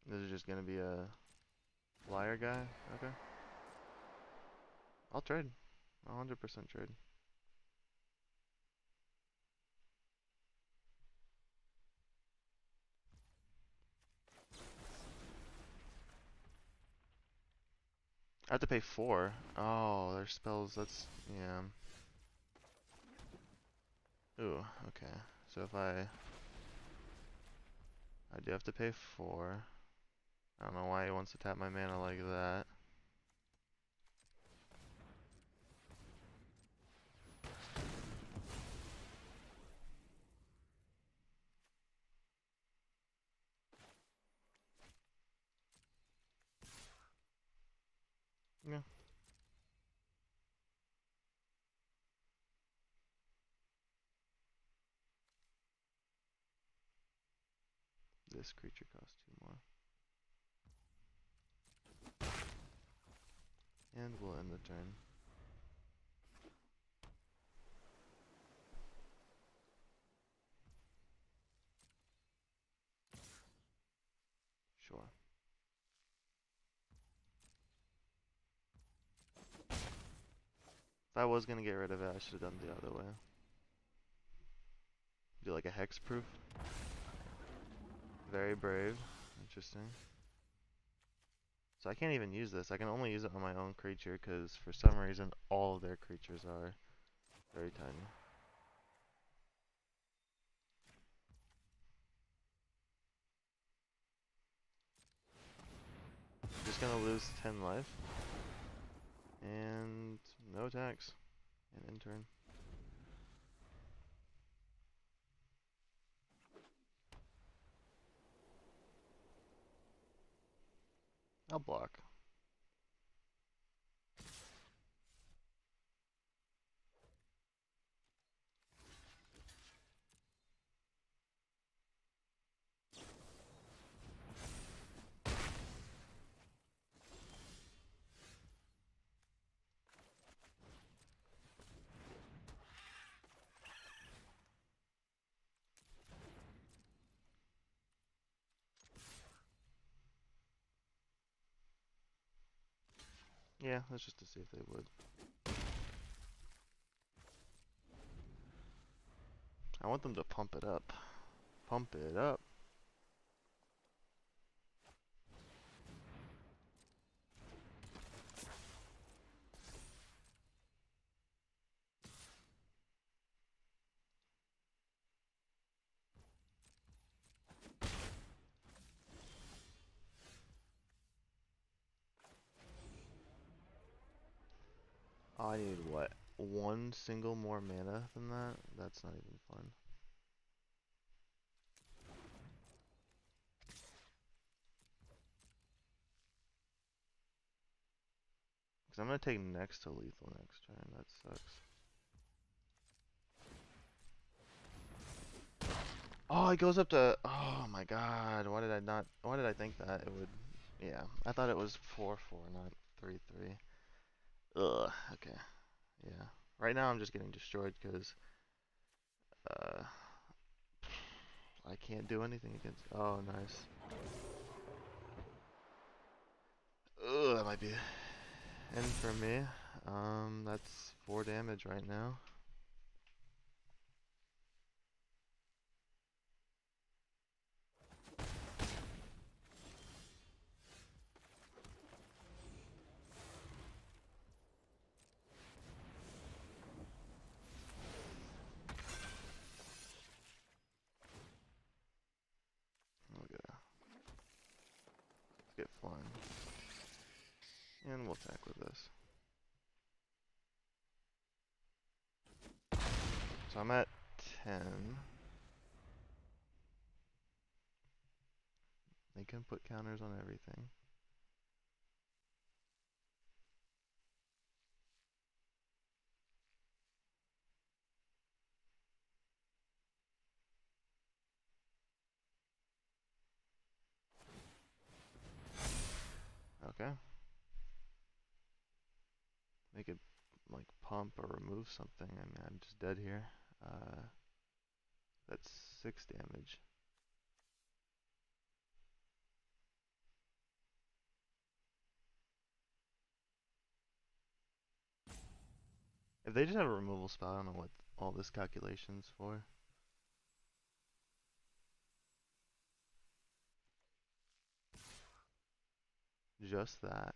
This is just gonna be a flyer guy? Okay. I'll trade. 100% trade. I have to pay 4. Oh, their spells, that's... yeah. Ooh, okay. So if I do have to pay 4. I don't know why he wants to tap my mana like that. Yeah. This creature costs 2 more. And we'll end the turn. Sure. If I was gonna get rid of it, I should have done the other way. Do like a hex proof. Very brave. Interesting. So I can't even use this. I can only use it on my own creature because for some reason all of their creatures are very tiny. Just gonna lose 10 life. And no attacks. And end turn. I'll block. Yeah, that's just to see if they would. I want them to pump it up. Pump it up. Oh, I need what? one single more mana than that, that's not even fun. Because I'm going to take next to lethal next turn. That sucks. Oh, it goes up to... Oh my god. Why did I not... Why did I think that it would... Yeah, I thought it was 4-4, not 3-3. Ugh, okay. Yeah. Right now I'm just getting destroyed because... Uh, I can't do anything against... Oh, nice. Ugh, that might be in for me. That's 4 damage right now. Let's get flying. And we'll attack with this. So I'm at 10. They can put counters on everything. Okay. They could like pump or remove something. I mean, I'm just dead here. That's 6 damage. If they just have a removal spell, I don't know what all this calculation's for. Just that.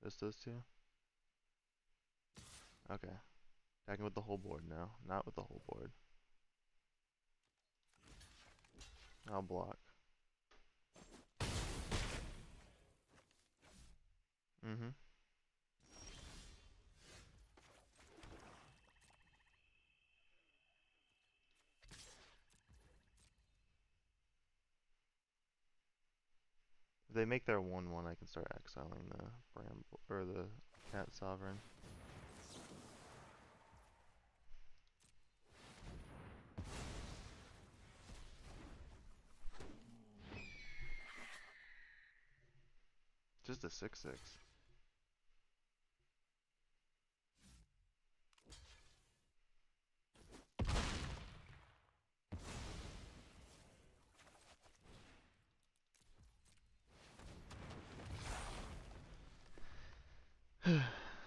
Just those two? Okay. Attacking with the whole board now. Not with the whole board. I'll block. Mm-hmm. If they make their 1-1, I can start exiling the Bramble or the Cat Sovereign. Just a 6/6.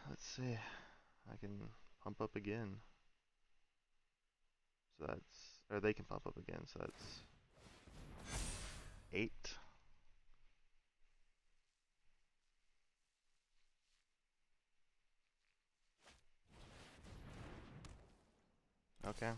Let's see. I can pump up again. So that's, or they can pump up again. So that's 8. Okay.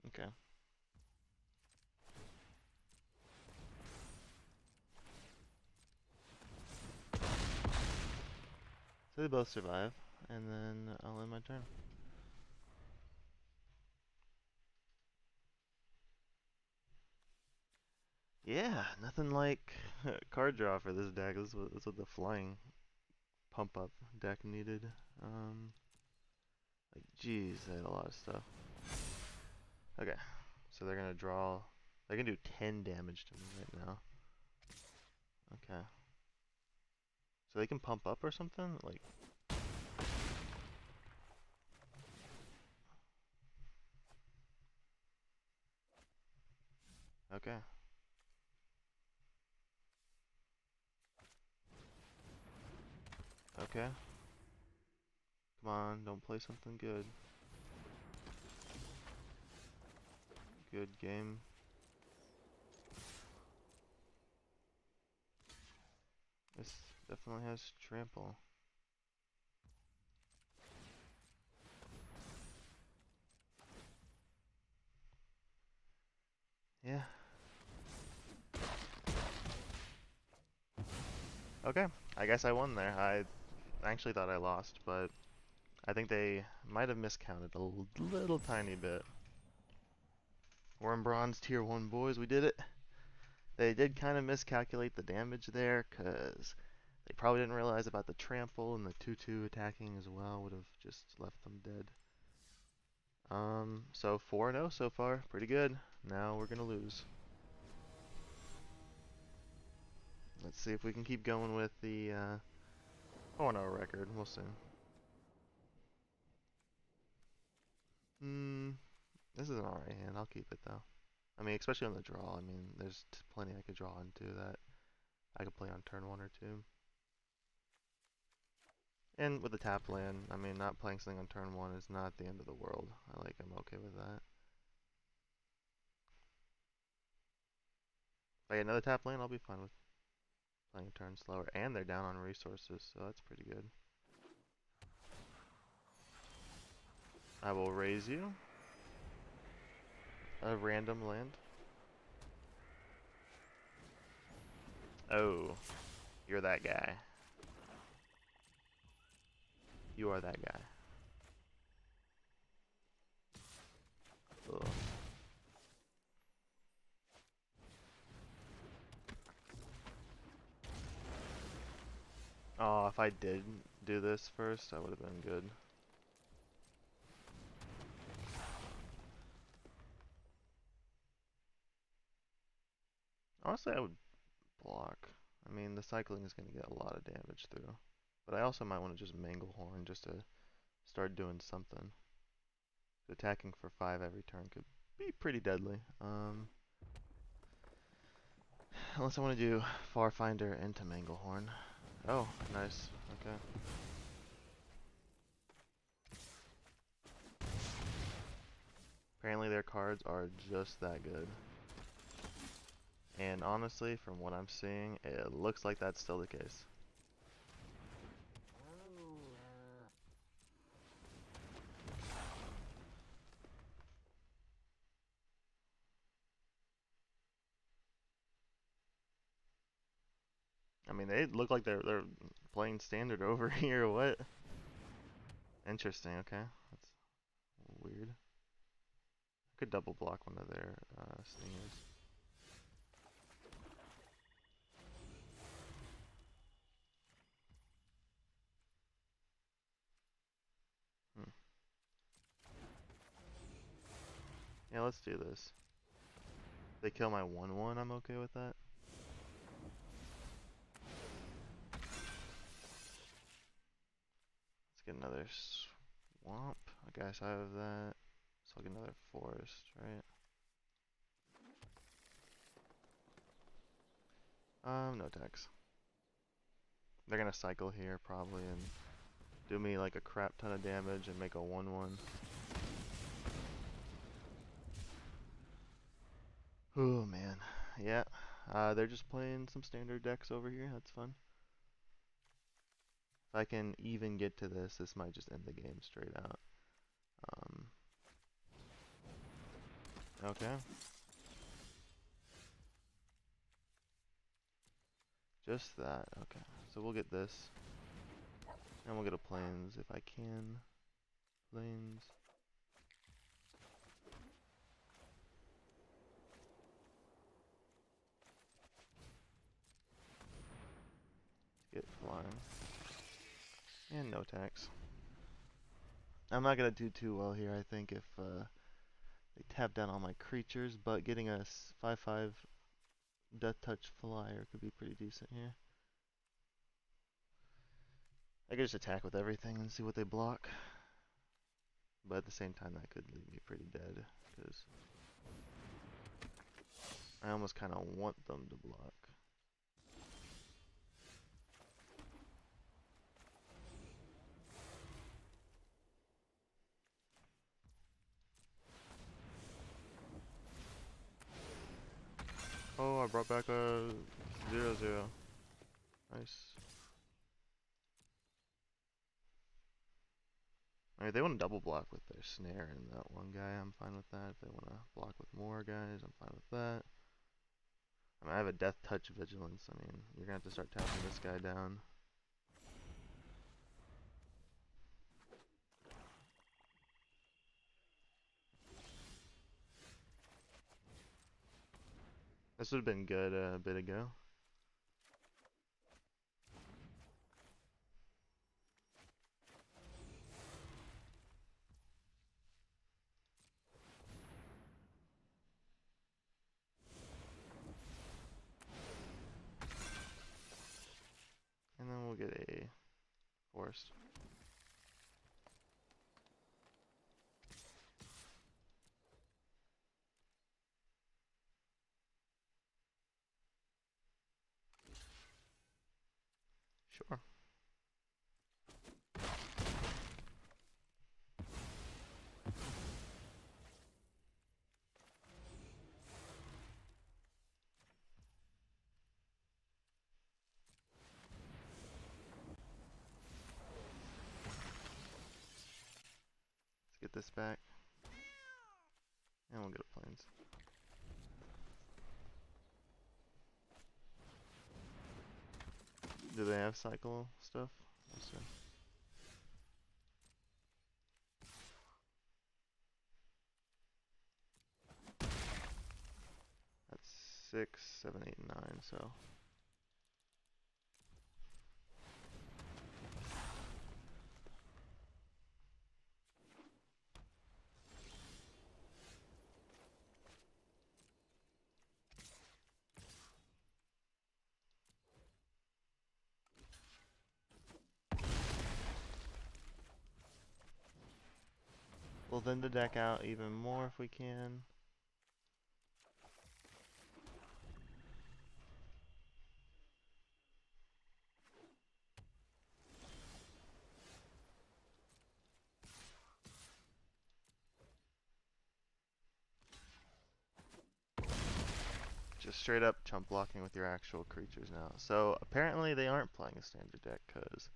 Okay. So they both survive, and then I'll end my turn. Yeah, nothing like card draw for this deck. This is what the flying pump up deck needed. Like, geez, they had a lot of stuff. Okay, so they're gonna draw. They're gonna do 10 damage to me right now. Okay. So they can pump up or something? Like, okay. Okay. Come on, don't play something good. Good game. This definitely has trample. Yeah. Okay. I guess I won there. I actually thought I lost, but I think they might have miscounted a little tiny bit. We're in bronze tier 1, boys. We did it. They did kind of miscalculate the damage there, because they probably didn't realize about the trample, and the 2-2 attacking as well would have just left them dead. So 4-0 so far. Pretty good. Now we're going to lose. Let's see if we can keep going with the 4-0 record. We'll see. This is an alright hand. I'll keep it though. I mean, especially on the draw. I mean, there's plenty I could draw into that I could play on turn 1 or 2. And with the tap land, I mean, not playing something on turn 1 is not the end of the world. I'm okay with that. If I get another tap land, I'll be fine with playing a turn slower. And they're down on resources, so that's pretty good. I will raise you. A random land. Oh, you're that guy. You are that guy. Ugh. Oh, if I did do this first, I would have been good. Honestly, I would block. I mean, the cycling is going to get a lot of damage through. But I also might want to just Manglehorn just to start doing something. Attacking for 5 every turn could be pretty deadly. Unless I want to do Farfinder into Manglehorn. Oh, nice. Okay. Apparently their cards are just that good. And honestly, from what I'm seeing, it looks like that's still the case. I mean, they look like they're playing standard over here. What? Interesting. Okay, that's weird. I could double block one of their stingers. Hmm. Yeah, let's do this. If they kill my 1/1, I'm okay with that. Let's get another swamp. I guess I have that. So I'll get another forest, right? No tax. They're gonna cycle here probably and do me like a crap ton of damage and make a 1/1. Oh man, yeah. They're just playing some standard decks over here. That's fun. If I can even get to this, this might just end the game straight out. Okay. Just that. Okay. So we'll get this. And we'll get a plains if I can. Plains. Get flying. And no tax. I'm not going to do too well here, I think, if they tap down all my creatures, but getting a 5/5 Death Touch Flyer could be pretty decent here. I could just attack with everything and see what they block. But at the same time, that could leave me pretty dead, because I almost kind of want them to block. I brought back a 0-0. Nice. I mean, if they want to double block with their snare and that one guy, I'm fine with that. If they want to block with more guys, I'm fine with that. I mean, I have a death touch vigilance. I mean, you're gonna have to start tapping this guy down. This would have been good a bit ago. And then we'll get a forest. Sure. Let's get this back. And we'll get a plains. Do they have cycle stuff? Let's see. That's 6, 7, 8, 9, so. We'll thin the deck out even more if we can. Just straight up chump blocking with your actual creatures now. So apparently they aren't playing a standard deck because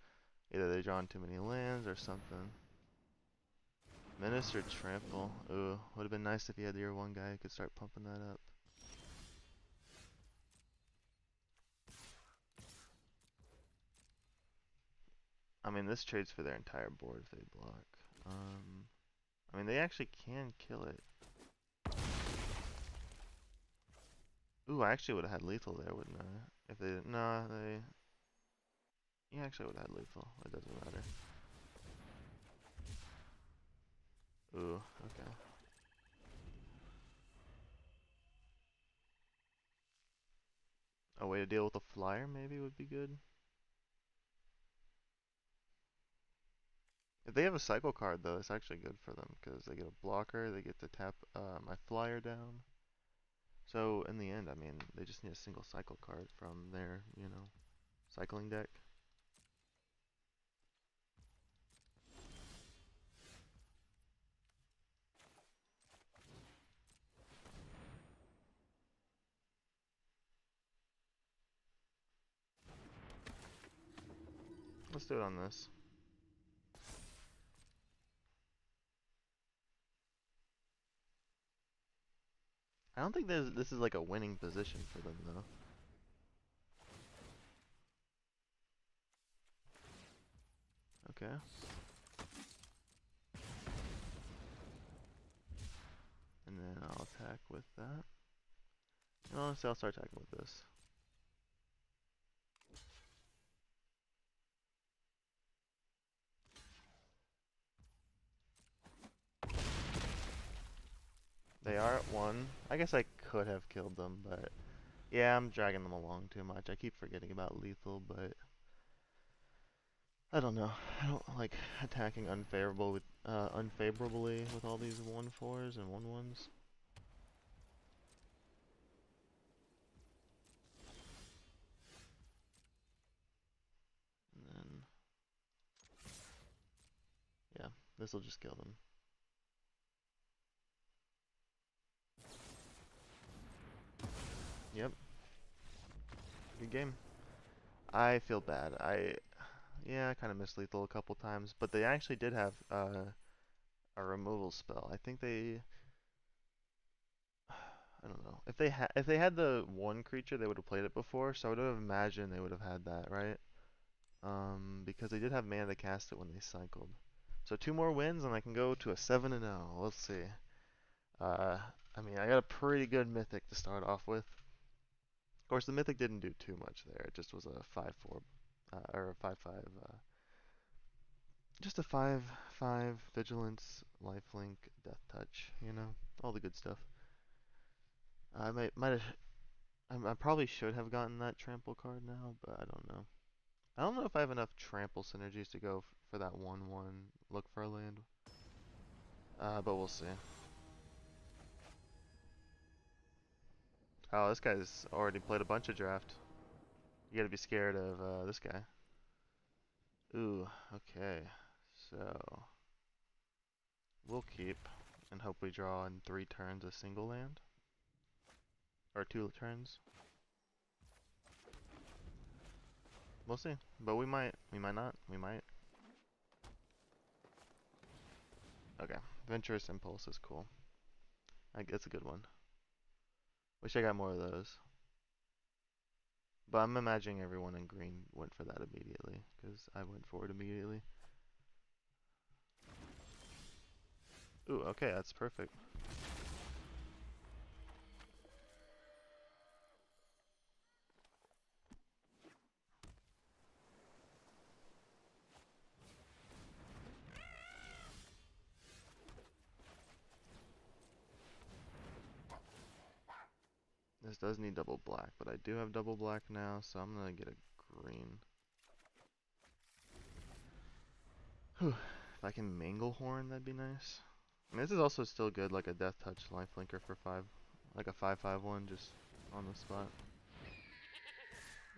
either they drawn too many lands or something. Menace or Trample. Ooh, would have been nice if you had your one guy who could start pumping that up. I mean, this trades for their entire board if they block. I mean, they actually can kill it. Ooh, I actually would have had lethal there, wouldn't I? If they didn't. Nah, they. Yeah, actually would have had lethal. It doesn't matter. Ooh, okay. A way to deal with a flyer maybe would be good. If they have a cycle card though, it's actually good for them because they get a blocker, they get to tap my flyer down. So in the end, I mean, they just need a single cycle card from their, cycling deck. Let's do it on this. I don't think this is like a winning position for them though. Okay. And then I'll attack with that. And honestly, I'll start attacking with this. They are at 1. I guess I could have killed them, but yeah, I'm dragging them along too much. I keep forgetting about lethal, but I don't know. I don't like attacking unfavorably with all these 1/4s and 1/1s. And then, yeah, this will just kill them. Yep. Good game. I feel bad. Yeah, I kind of missed lethal a couple times, but they actually did have a removal spell. I think they, I don't know. If they had the one creature, they would have played it before, so I would have imagined they would have had that, right? Because they did have mana to cast it when they cycled. So two more wins and I can go to a 7 and 0. Let's see. Uh, I mean, I got a pretty good mythic to start off with. Of course, the mythic didn't do too much there. It just was a 5/4 or a 5/5 just a 5/5 vigilance, lifelink, death touch, all the good stuff. I might have I probably should have gotten that trample card now, but I don't know. I don't know if I have enough trample synergies to go for that 1/1 look for a land. But we'll see. Oh, this guy's already played a bunch of draft. You gotta be scared of this guy. Ooh, okay. So, we'll keep and hope we draw in 3 turns a single land. Or 2 turns. We'll see. But we might. We might not. We might. Okay. Venturous Impulse is cool. It's a good one. Wish I got more of those. But I'm imagining everyone in green went for that immediately. Because I went for it immediately. Ooh, okay. That's perfect. This does need double black, but I do have double black now, so I'm gonna get a green. Whew. If I can Manglehorn, that'd be nice. I mean, this is also still good, like a Death Touch lifelinker for 5. Like a 5/5 1, just on the spot.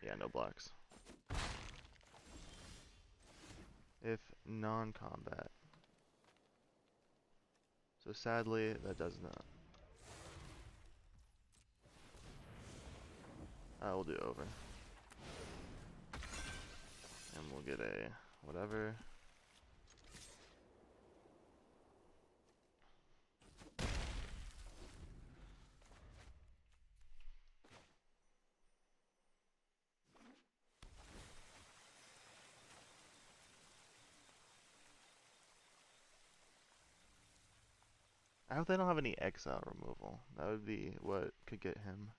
Yeah, no blocks. If non-combat. So sadly, that does not. I will do over. And we'll get a whatever. I hope they don't have any exile removal. That would be what could get him.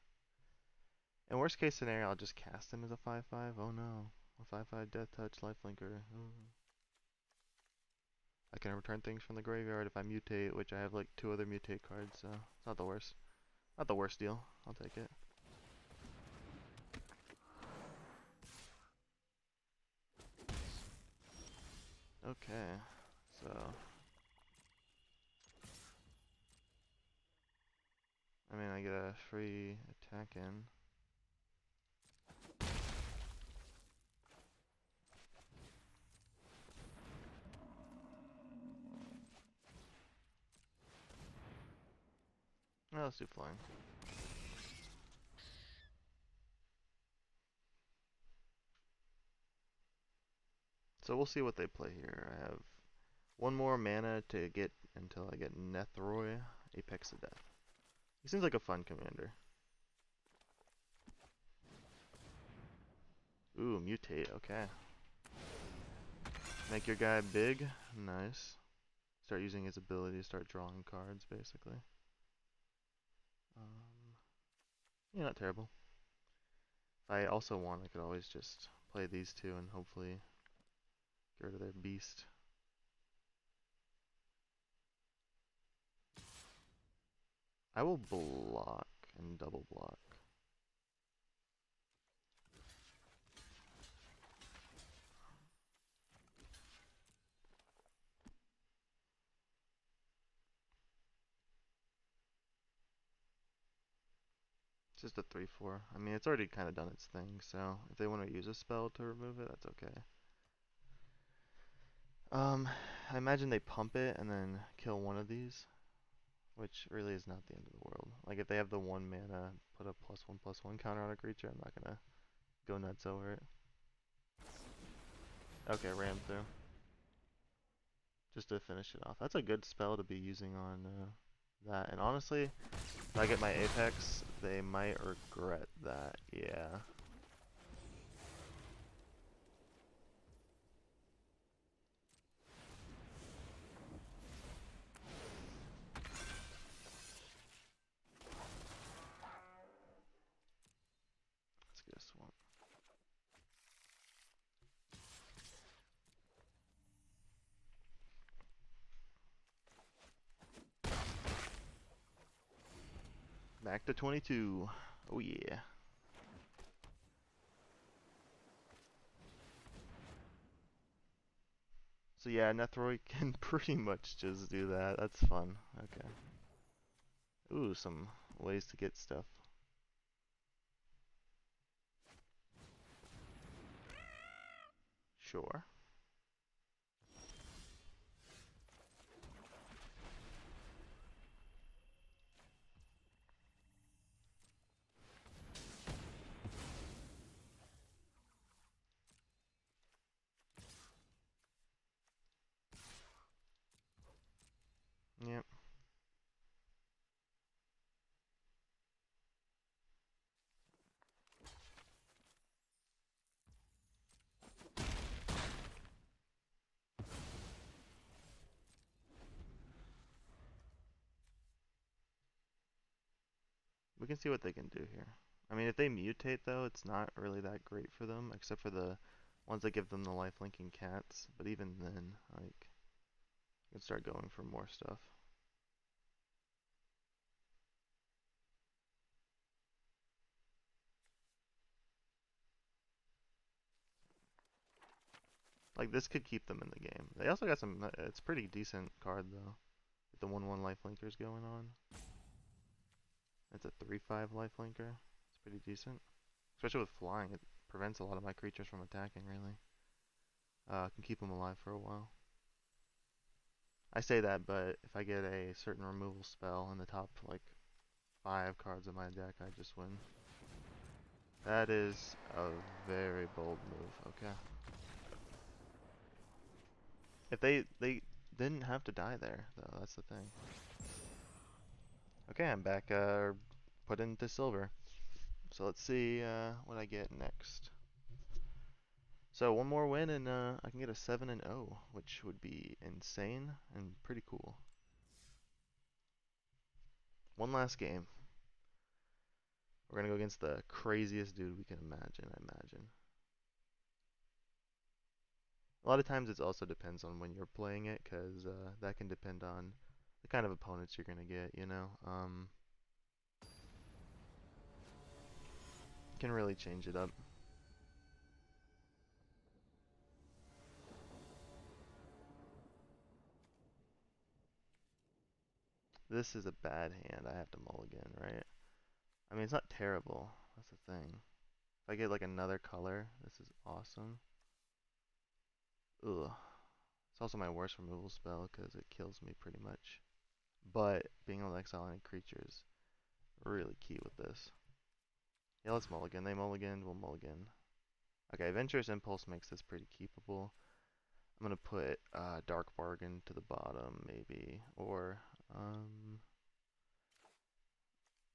In worst case scenario, I'll just cast him as a 5/5. Oh no. A 5/5 Death Touch lifelinker. I can return things from the graveyard if I mutate, which I have like 2 other mutate cards, so it's not the worst. Not the worst deal. I'll take it. Okay, so I mean I get a free attack in. Oh, let's do flying. So we'll see what they play here. I have 1 more mana to get until I get Nethroi, Apex of Death. He seems like a fun commander. Ooh, mutate, okay. Make your guy big, nice. Start using his ability to start drawing cards, basically. Yeah, not terrible. If I also want, I could always just play these 2 and hopefully get rid of their beast. I will block and double block. It's just a 3/4. I mean, it's already kind of done its thing, so if they want to use a spell to remove it, that's okay. I imagine they pump it and then kill one of these, which really is not the end of the world. Like if they have the 1 mana, put a +1/+1 counter on a creature, I'm not gonna go nuts over it. Okay, ram through. Just to finish it off. That's a good spell to be using on that. And honestly, if I get my Apex, they might regret that. Yeah. Let's get a swamp. Back to 22. Oh yeah. So yeah, Nethroi can pretty much just do that. That's fun. Okay. Ooh, some ways to get stuff. Sure. Yep. We can see what they can do here. I mean, if they mutate though, it's not really that great for them, except for the ones that give them the life linking cats. But even then, like, you can start going for more stuff. Like this could keep them in the game. They also got some. It's a pretty decent card though. With the 1/1 life linkers going on. It's a 3/5 life linker. It's pretty decent, especially with flying. It prevents a lot of my creatures from attacking. Really, can keep them alive for a while. I say that, but if I get a certain removal spell in the top like 5 cards of my deck, I just win. That is a very bold move. Okay. If they didn't have to die there though, that's the thing. Okay, I'm back put into silver. So let's see what I get next. So one more win and I can get a 7-0, which would be insane and pretty cool. One last game. We're gonna go against the craziest dude we can imagine, I imagine. A lot of times it also depends on when you're playing it, because that can depend on the kind of opponents you're gonna get, you know? Can really change it up. This is a bad hand. I have to mulligan, right? I mean, it's not terrible. That's the thing. If I get like another color, this is awesome. Ugh. It's also my worst removal spell because it kills me pretty much. But being able to exile any creature is really key with this. Yeah, let's mulligan. They mulligan, we'll mulligan. Okay, Adventurous Impulse makes this pretty keepable. I'm gonna put Dark Bargain to the bottom, maybe, or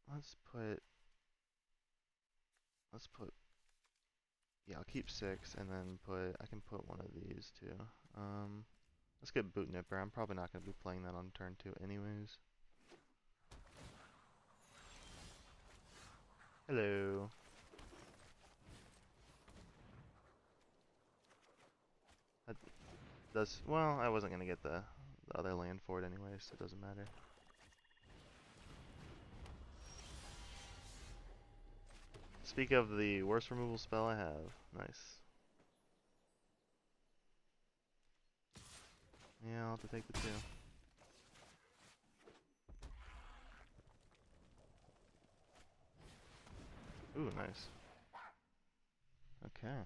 let's put let's put yeah, I'll keep 6 and then I can put one of these too. Let's get Boot Nipper. I'm probably not gonna be playing that on turn 2 anyways. Hello. That does well. I wasn't gonna get the other land for it anyways, so it doesn't matter. Speak of the worst removal spell I have. Nice. Yeah, I'll have to take the 2. Ooh, nice. Okay.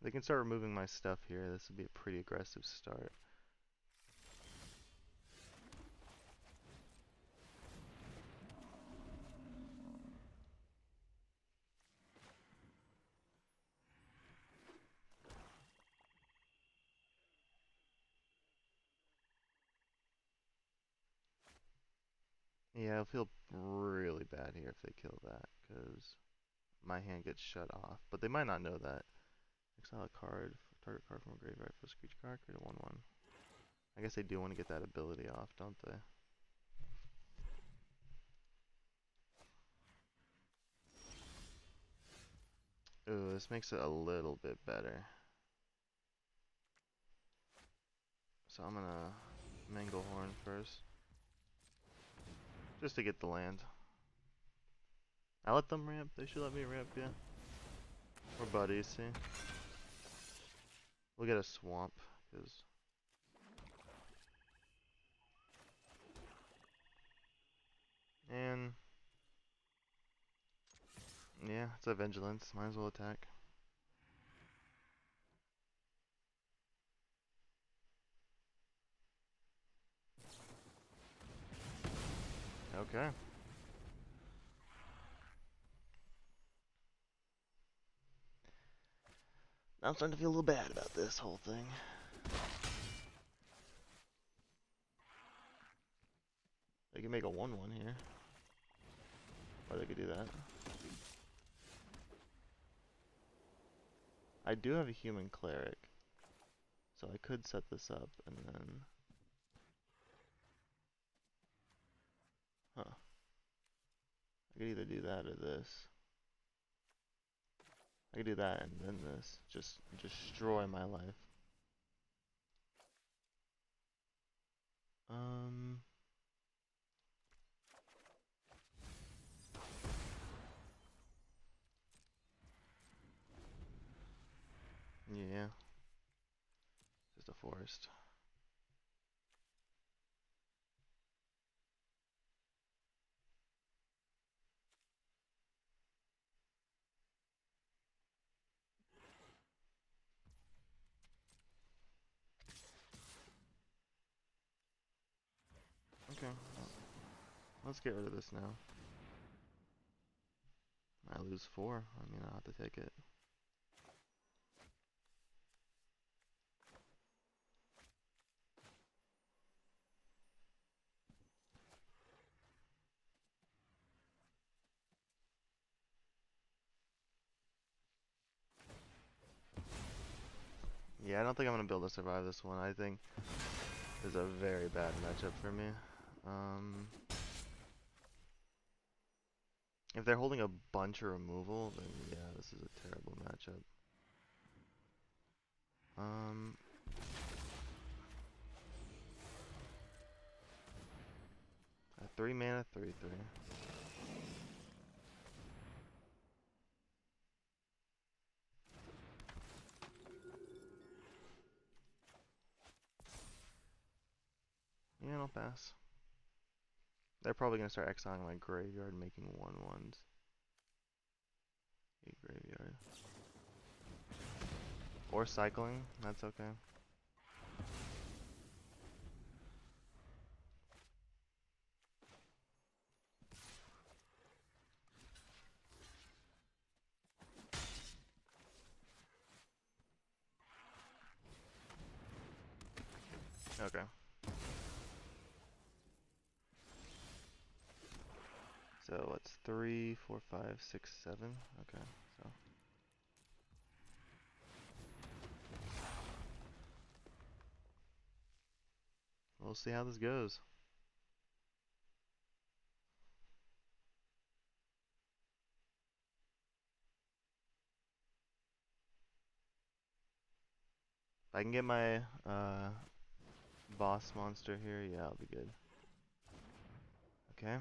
They can start removing my stuff here. This would be a pretty aggressive start. Yeah, I'll feel really bad here if they kill that, because my hand gets shut off. But they might not know that. Exile a card, target card from a graveyard for a creature card, create a 1/1. I guess they do want to get that ability off, don't they? Ooh, this makes it a little bit better. So I'm gonna Manglehorn first, just to get the land. I let them ramp. They should let me ramp, yeah. We're buddies, see? We'll get a swamp, cause and yeah, it's a vigilance. Might as well attack. Okay. Now I'm starting to feel a little bad about this whole thing. They can make a 1/1 here. Or they could do that. I do have a human cleric, so I could set this up and then... Huh. I could either do that or this. I could do that and then this. Just destroy my life. Um... Yeah. Just a forest. Okay. Let's get rid of this now. I lose 4. I mean, I'll have to take it. Yeah, I don't think I'm going to be able to survive this one. I think this is a very bad matchup for me. If they're holding a bunch of removal, then yeah, this is a terrible matchup. 3 mana, 3/3. Yeah, I'll pass. They're probably gonna start exiling my graveyard, making 1/1s. A graveyard. Or cycling, that's okay. Okay. So what's 3, 4, 5, 6, 7? Okay, so we'll see how this goes. If I can get my boss monster here, yeah, I'll be good. Okay.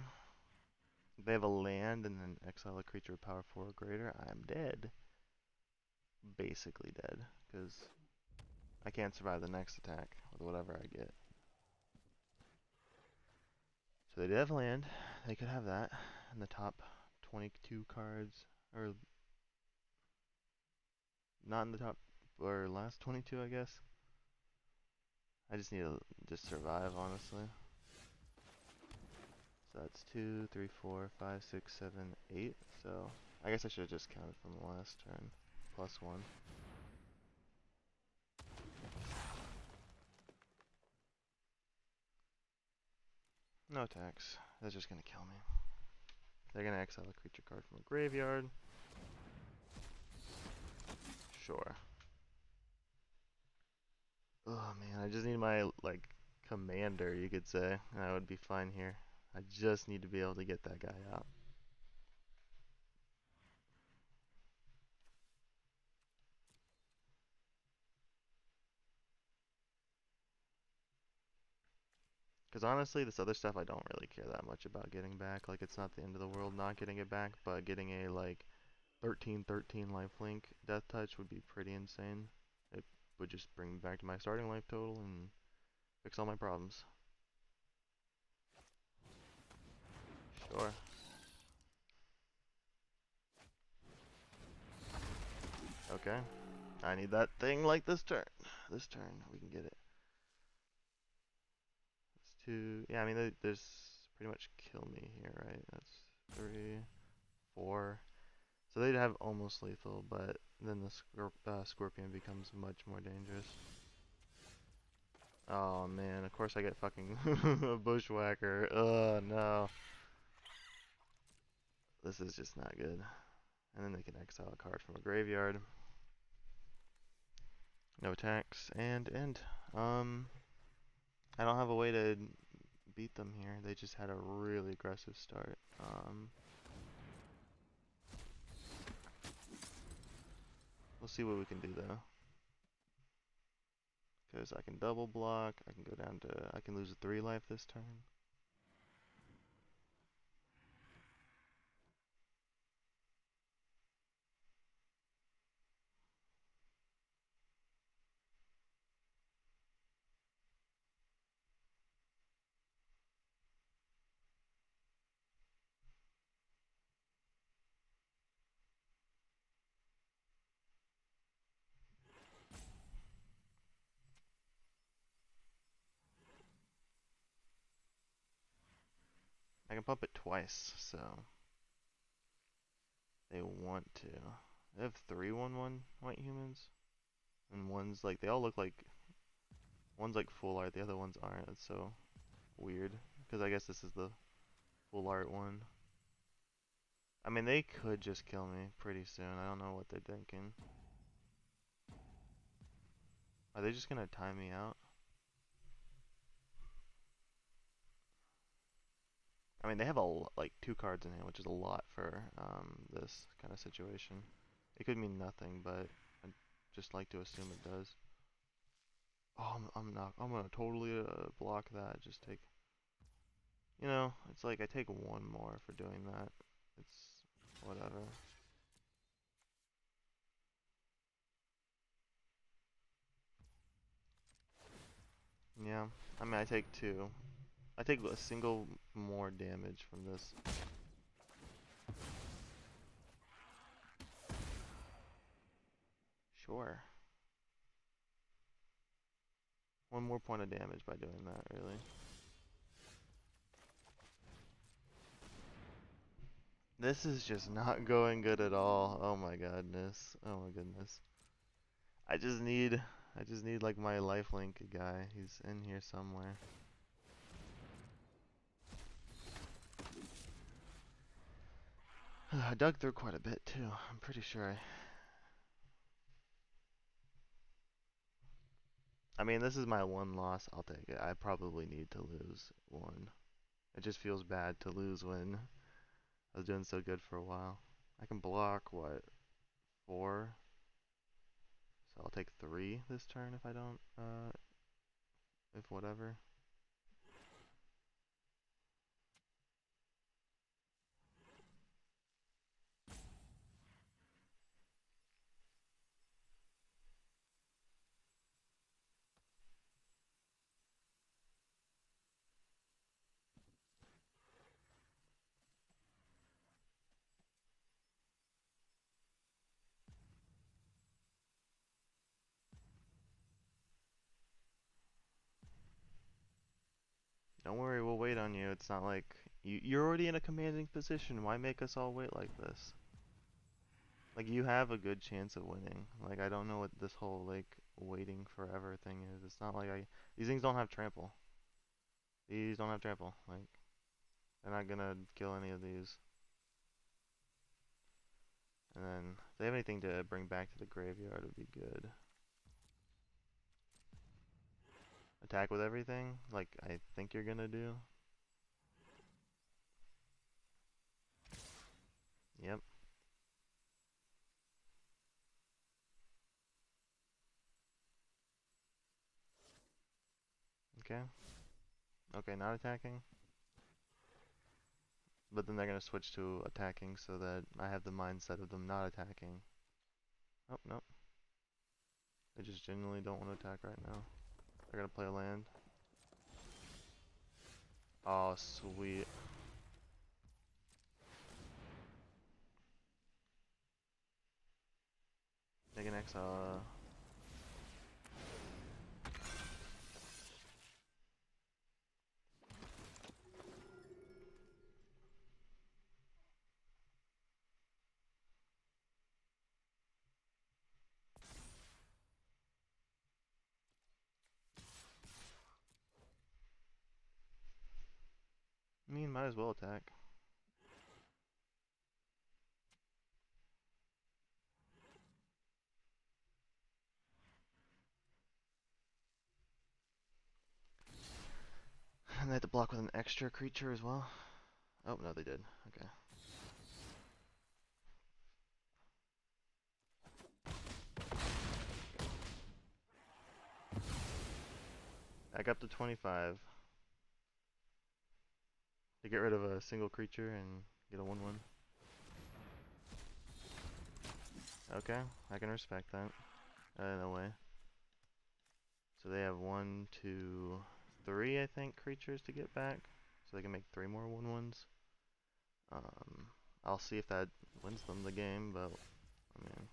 If they have a land and then exile a creature with power 4 or greater, I'm dead. Basically dead, because I can't survive the next attack with whatever I get. So they did have land. They could have that in the top 22 cards, or not in the top, or last 22, I guess. I just need to just survive, honestly. So that's 2, 3, 4, 5, 6, 7, 8. So I guess I should have just counted from the last turn. +1. No attacks. That's just gonna kill me. They're gonna exile a creature card from a graveyard. Sure. Oh man, I just need my like commander, you could say, and I would be fine here. I just need to be able to get that guy out. Because honestly, this other stuff I don't really care that much about getting back. Like, it's not the end of the world not getting it back, but getting a, like, 13/13 lifelink death touch would be pretty insane. It would just bring me back to my starting life total and fix all my problems. Sure. Okay. I need that thing like this turn. This turn, we can get it. That's two. Yeah, I mean, there's pretty much kill me here, right? That's 3, 4. So they'd have almost lethal, but then the scorpion becomes much more dangerous. Oh man, of course I get fucking a bushwhacker. No. This is just not good. And then they can exile a card from a graveyard. No attacks, and end. I don't have a way to beat them here. They just had a really aggressive start. We'll see what we can do though. Because I can double block, I can go down to, I can lose a 3 life this turn. I can pump it twice, so they want to. They have 3 1/1 white humans, and one's like, they all look like, one's like full art, the other ones aren't. That's so weird, because I guess this is the full art one. I mean, they could just kill me pretty soon. I don't know what they're thinking. Are they just gonna time me out? I mean, they have like 2 cards in hand, which is a lot for this kind of situation. It could mean nothing, but I just like to assume it does. Oh, I'm not. I'm gonna totally block that. Just take. You know, it's like I take 1 more for doing that. It's whatever. Yeah. I mean, I take 2. I take a single more damage from this. Sure. 1 more point of damage by doing that, really. This is just not going good at all. Oh my goodness. Oh my goodness. I just need like my lifelink guy. He's in here somewhere. I dug through quite a bit too. I'm pretty sure I mean, this is my 1 loss. I'll take it. I probably need to lose 1. It just feels bad to lose when I was doing so good for a while. I can block what? 4. So I'll take 3 this turn if I don't if whatever. Don't worry, we'll wait on you. It's not like you're already in a commanding position. Why make us all wait like this? Like, you have a good chance of winning. Like, I don't know what this whole like waiting forever thing is. It's not like these things don't have trample. These don't have trample. Like, They're not gonna kill any of these. And then if they have anything to bring back to the graveyard, it would be good. Attack with everything, like I think you're gonna do. Yep. Okay. Okay, not attacking. But then they're gonna switch to attacking so that I have the mindset of them not attacking. Oh, no. They just genuinely don't want to attack right now. They're gonna play a land. Oh, sweet. They can exile. I mean, might as well attack. And they have to block with an extra creature as well. Oh, no, they did. Okay. Back up to 25. To get rid of a single creature and get a 1/1. Okay, I can respect that. In a way. So they have 1, 2, 3, I think, creatures to get back. So they can make 3 more 1/1s. I'll see if that wins them the game, but I mean.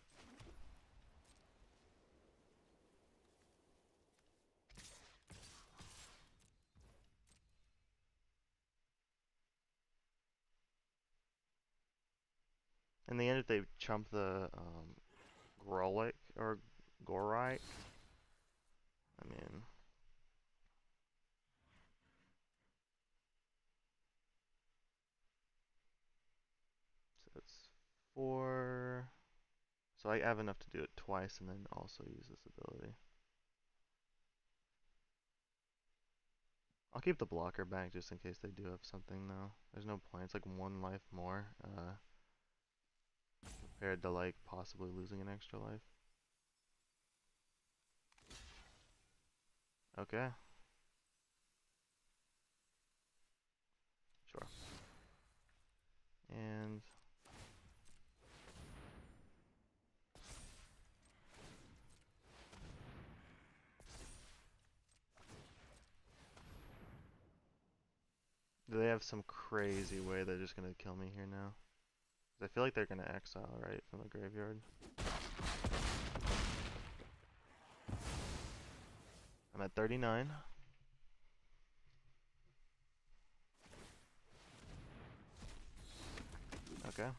In the end, if they chump the Grolic or Gorite, I mean, so it's 4. So I have enough to do it twice and then also use this ability. I'll keep the blocker back just in case they do have something though. There's no point. It's like 1 life more compared to like possibly losing an extra life. Okay. Sure. And do they have some crazy way they're just gonna kill me here now? 'Cause I feel like they're gonna exile right from the graveyard. I'm at 39. Okay.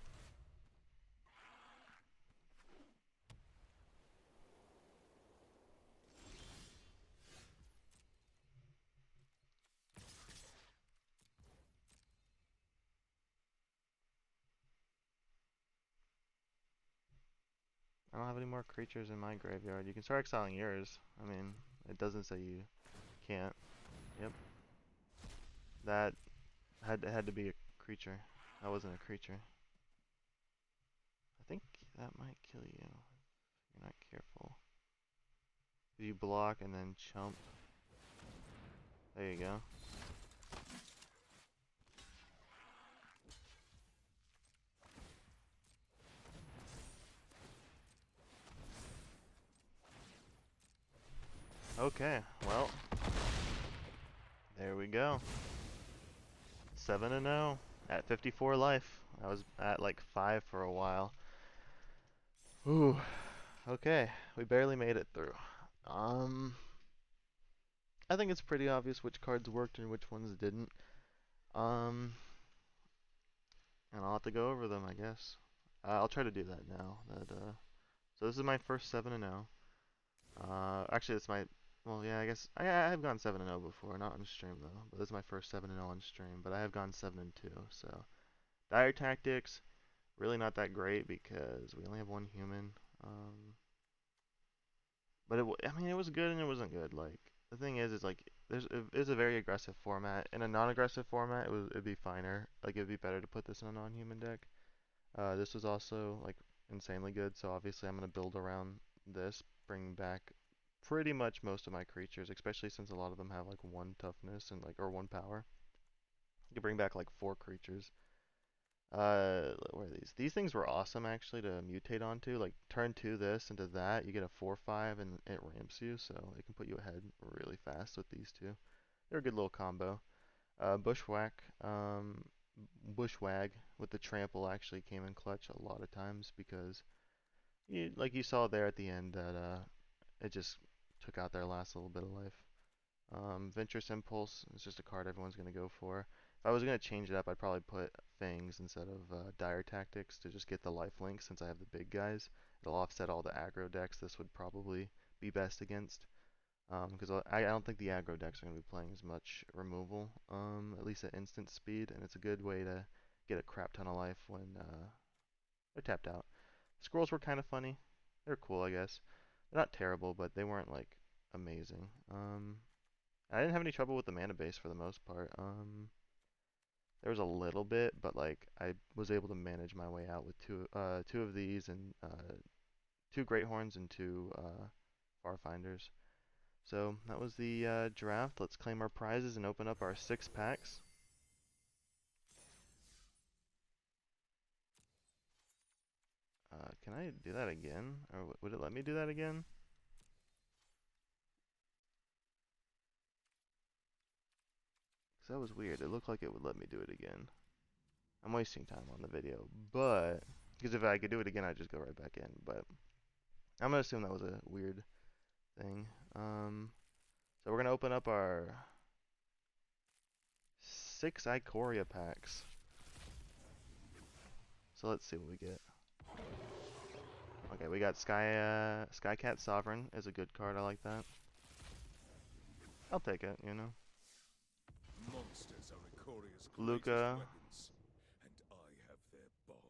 I don't have any more creatures in my graveyard. You can start exiling yours. I mean, it doesn't say you can't. Yep. That had to be a creature. That wasn't a creature. I think that might kill you if you're not careful. If you block and then chump. There you go. Okay, well, there we go. 7-0 at 54 life. I was at like 5 for a while. Ooh. Okay, we barely made it through. I think it's pretty obvious which cards worked and which ones didn't. Um, and I'll have to go over them, I guess. I'll try to do that now. So this is my first 7-0. Actually, it's my Well, yeah, I guess I have gone 7-0 before, not on stream though. But this is my first 7-0 on stream. But I have gone 7-2. So dire tactics really not that great because we only have one human. Um, but I mean, it was good and it wasn't good. Like the thing is like it's a very aggressive format. In a non-aggressive format, it'd be finer. Like it'd be better to put this in a non-human deck. This was also like insanely good, so obviously I'm gonna build around this, bring back pretty much most of my creatures, especially since a lot of them have like one toughness and like or one power. You can bring back like four creatures. What are these? These things were awesome actually to mutate onto. Like turn two this into that, you get a 4/5 and it ramps you, so it can put you ahead really fast with these two. They're a good little combo. Bushwhack, Bushwag with the trample actually came in clutch a lot of times because like you saw there at the end that it just took out their last little bit of life. Venturous Impulse is just a card everyone's gonna go for. If I was gonna change it up, I'd probably put Fangs instead of Dire Tactics to just get the life link since I have the big guys. It'll offset all the aggro decks. This would probably be best against. Because I don't think the aggro decks are going to be playing as much removal, at least at instant speed, and it's a good way to get a crap ton of life when they're tapped out. Scrolls were kind of funny. They're cool, I guess. They're not terrible, but they weren't like amazing. I didn't have any trouble with the mana base for the most part. There was a little bit, but like I was able to manage my way out with two of these and two Great Horns and two Farfinders. So that was the draft. Let's claim our prizes and open up our 6 packs. Can I do that again? Or would it let me do that again? Because that was weird. It looked like it would let me do it again. I'm wasting time on the video, but because if I could do it again, I'd just go right back in. But I'm gonna assume that was a weird thing. So we're gonna open up our 6 Ikoria packs. So let's see what we get. Okay, we got Skycat Sovereign is a good card. I like that. I'll take it. You know. Monsters are Ikoria's greatest Luca, weapons, and I have their bond.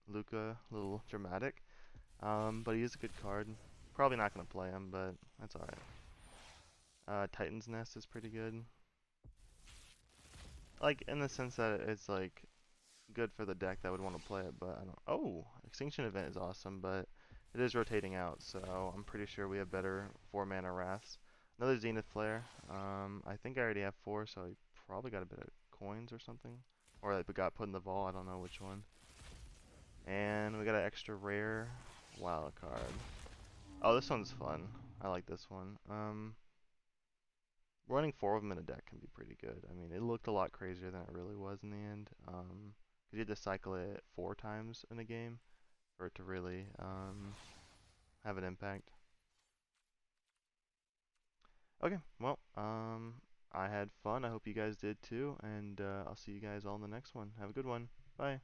Luca, a little dramatic. But he is a good card. Probably not gonna play him, but that's alright. Titan's Nest is pretty good. Like in the sense that it's like good for the deck that would want to play it, but I don't. Oh, Extinction Event is awesome, but it is rotating out, so I'm pretty sure we have better 4 mana Wraths. Another Zenith Flare. I think I already have 4, so I probably got a bit of coins or something, or like we got put in the vault. I don't know which one. And we got an extra rare wild card. Oh, this one's fun. I like this one. Running 4 of them in a deck can be pretty good. I mean, it looked a lot crazier than it really was in the end. 'Cause you had to cycle it 4 times in a game for it to really have an impact. Okay, well, I had fun. I hope you guys did too, and I'll see you guys all in the next one. Have a good one. Bye.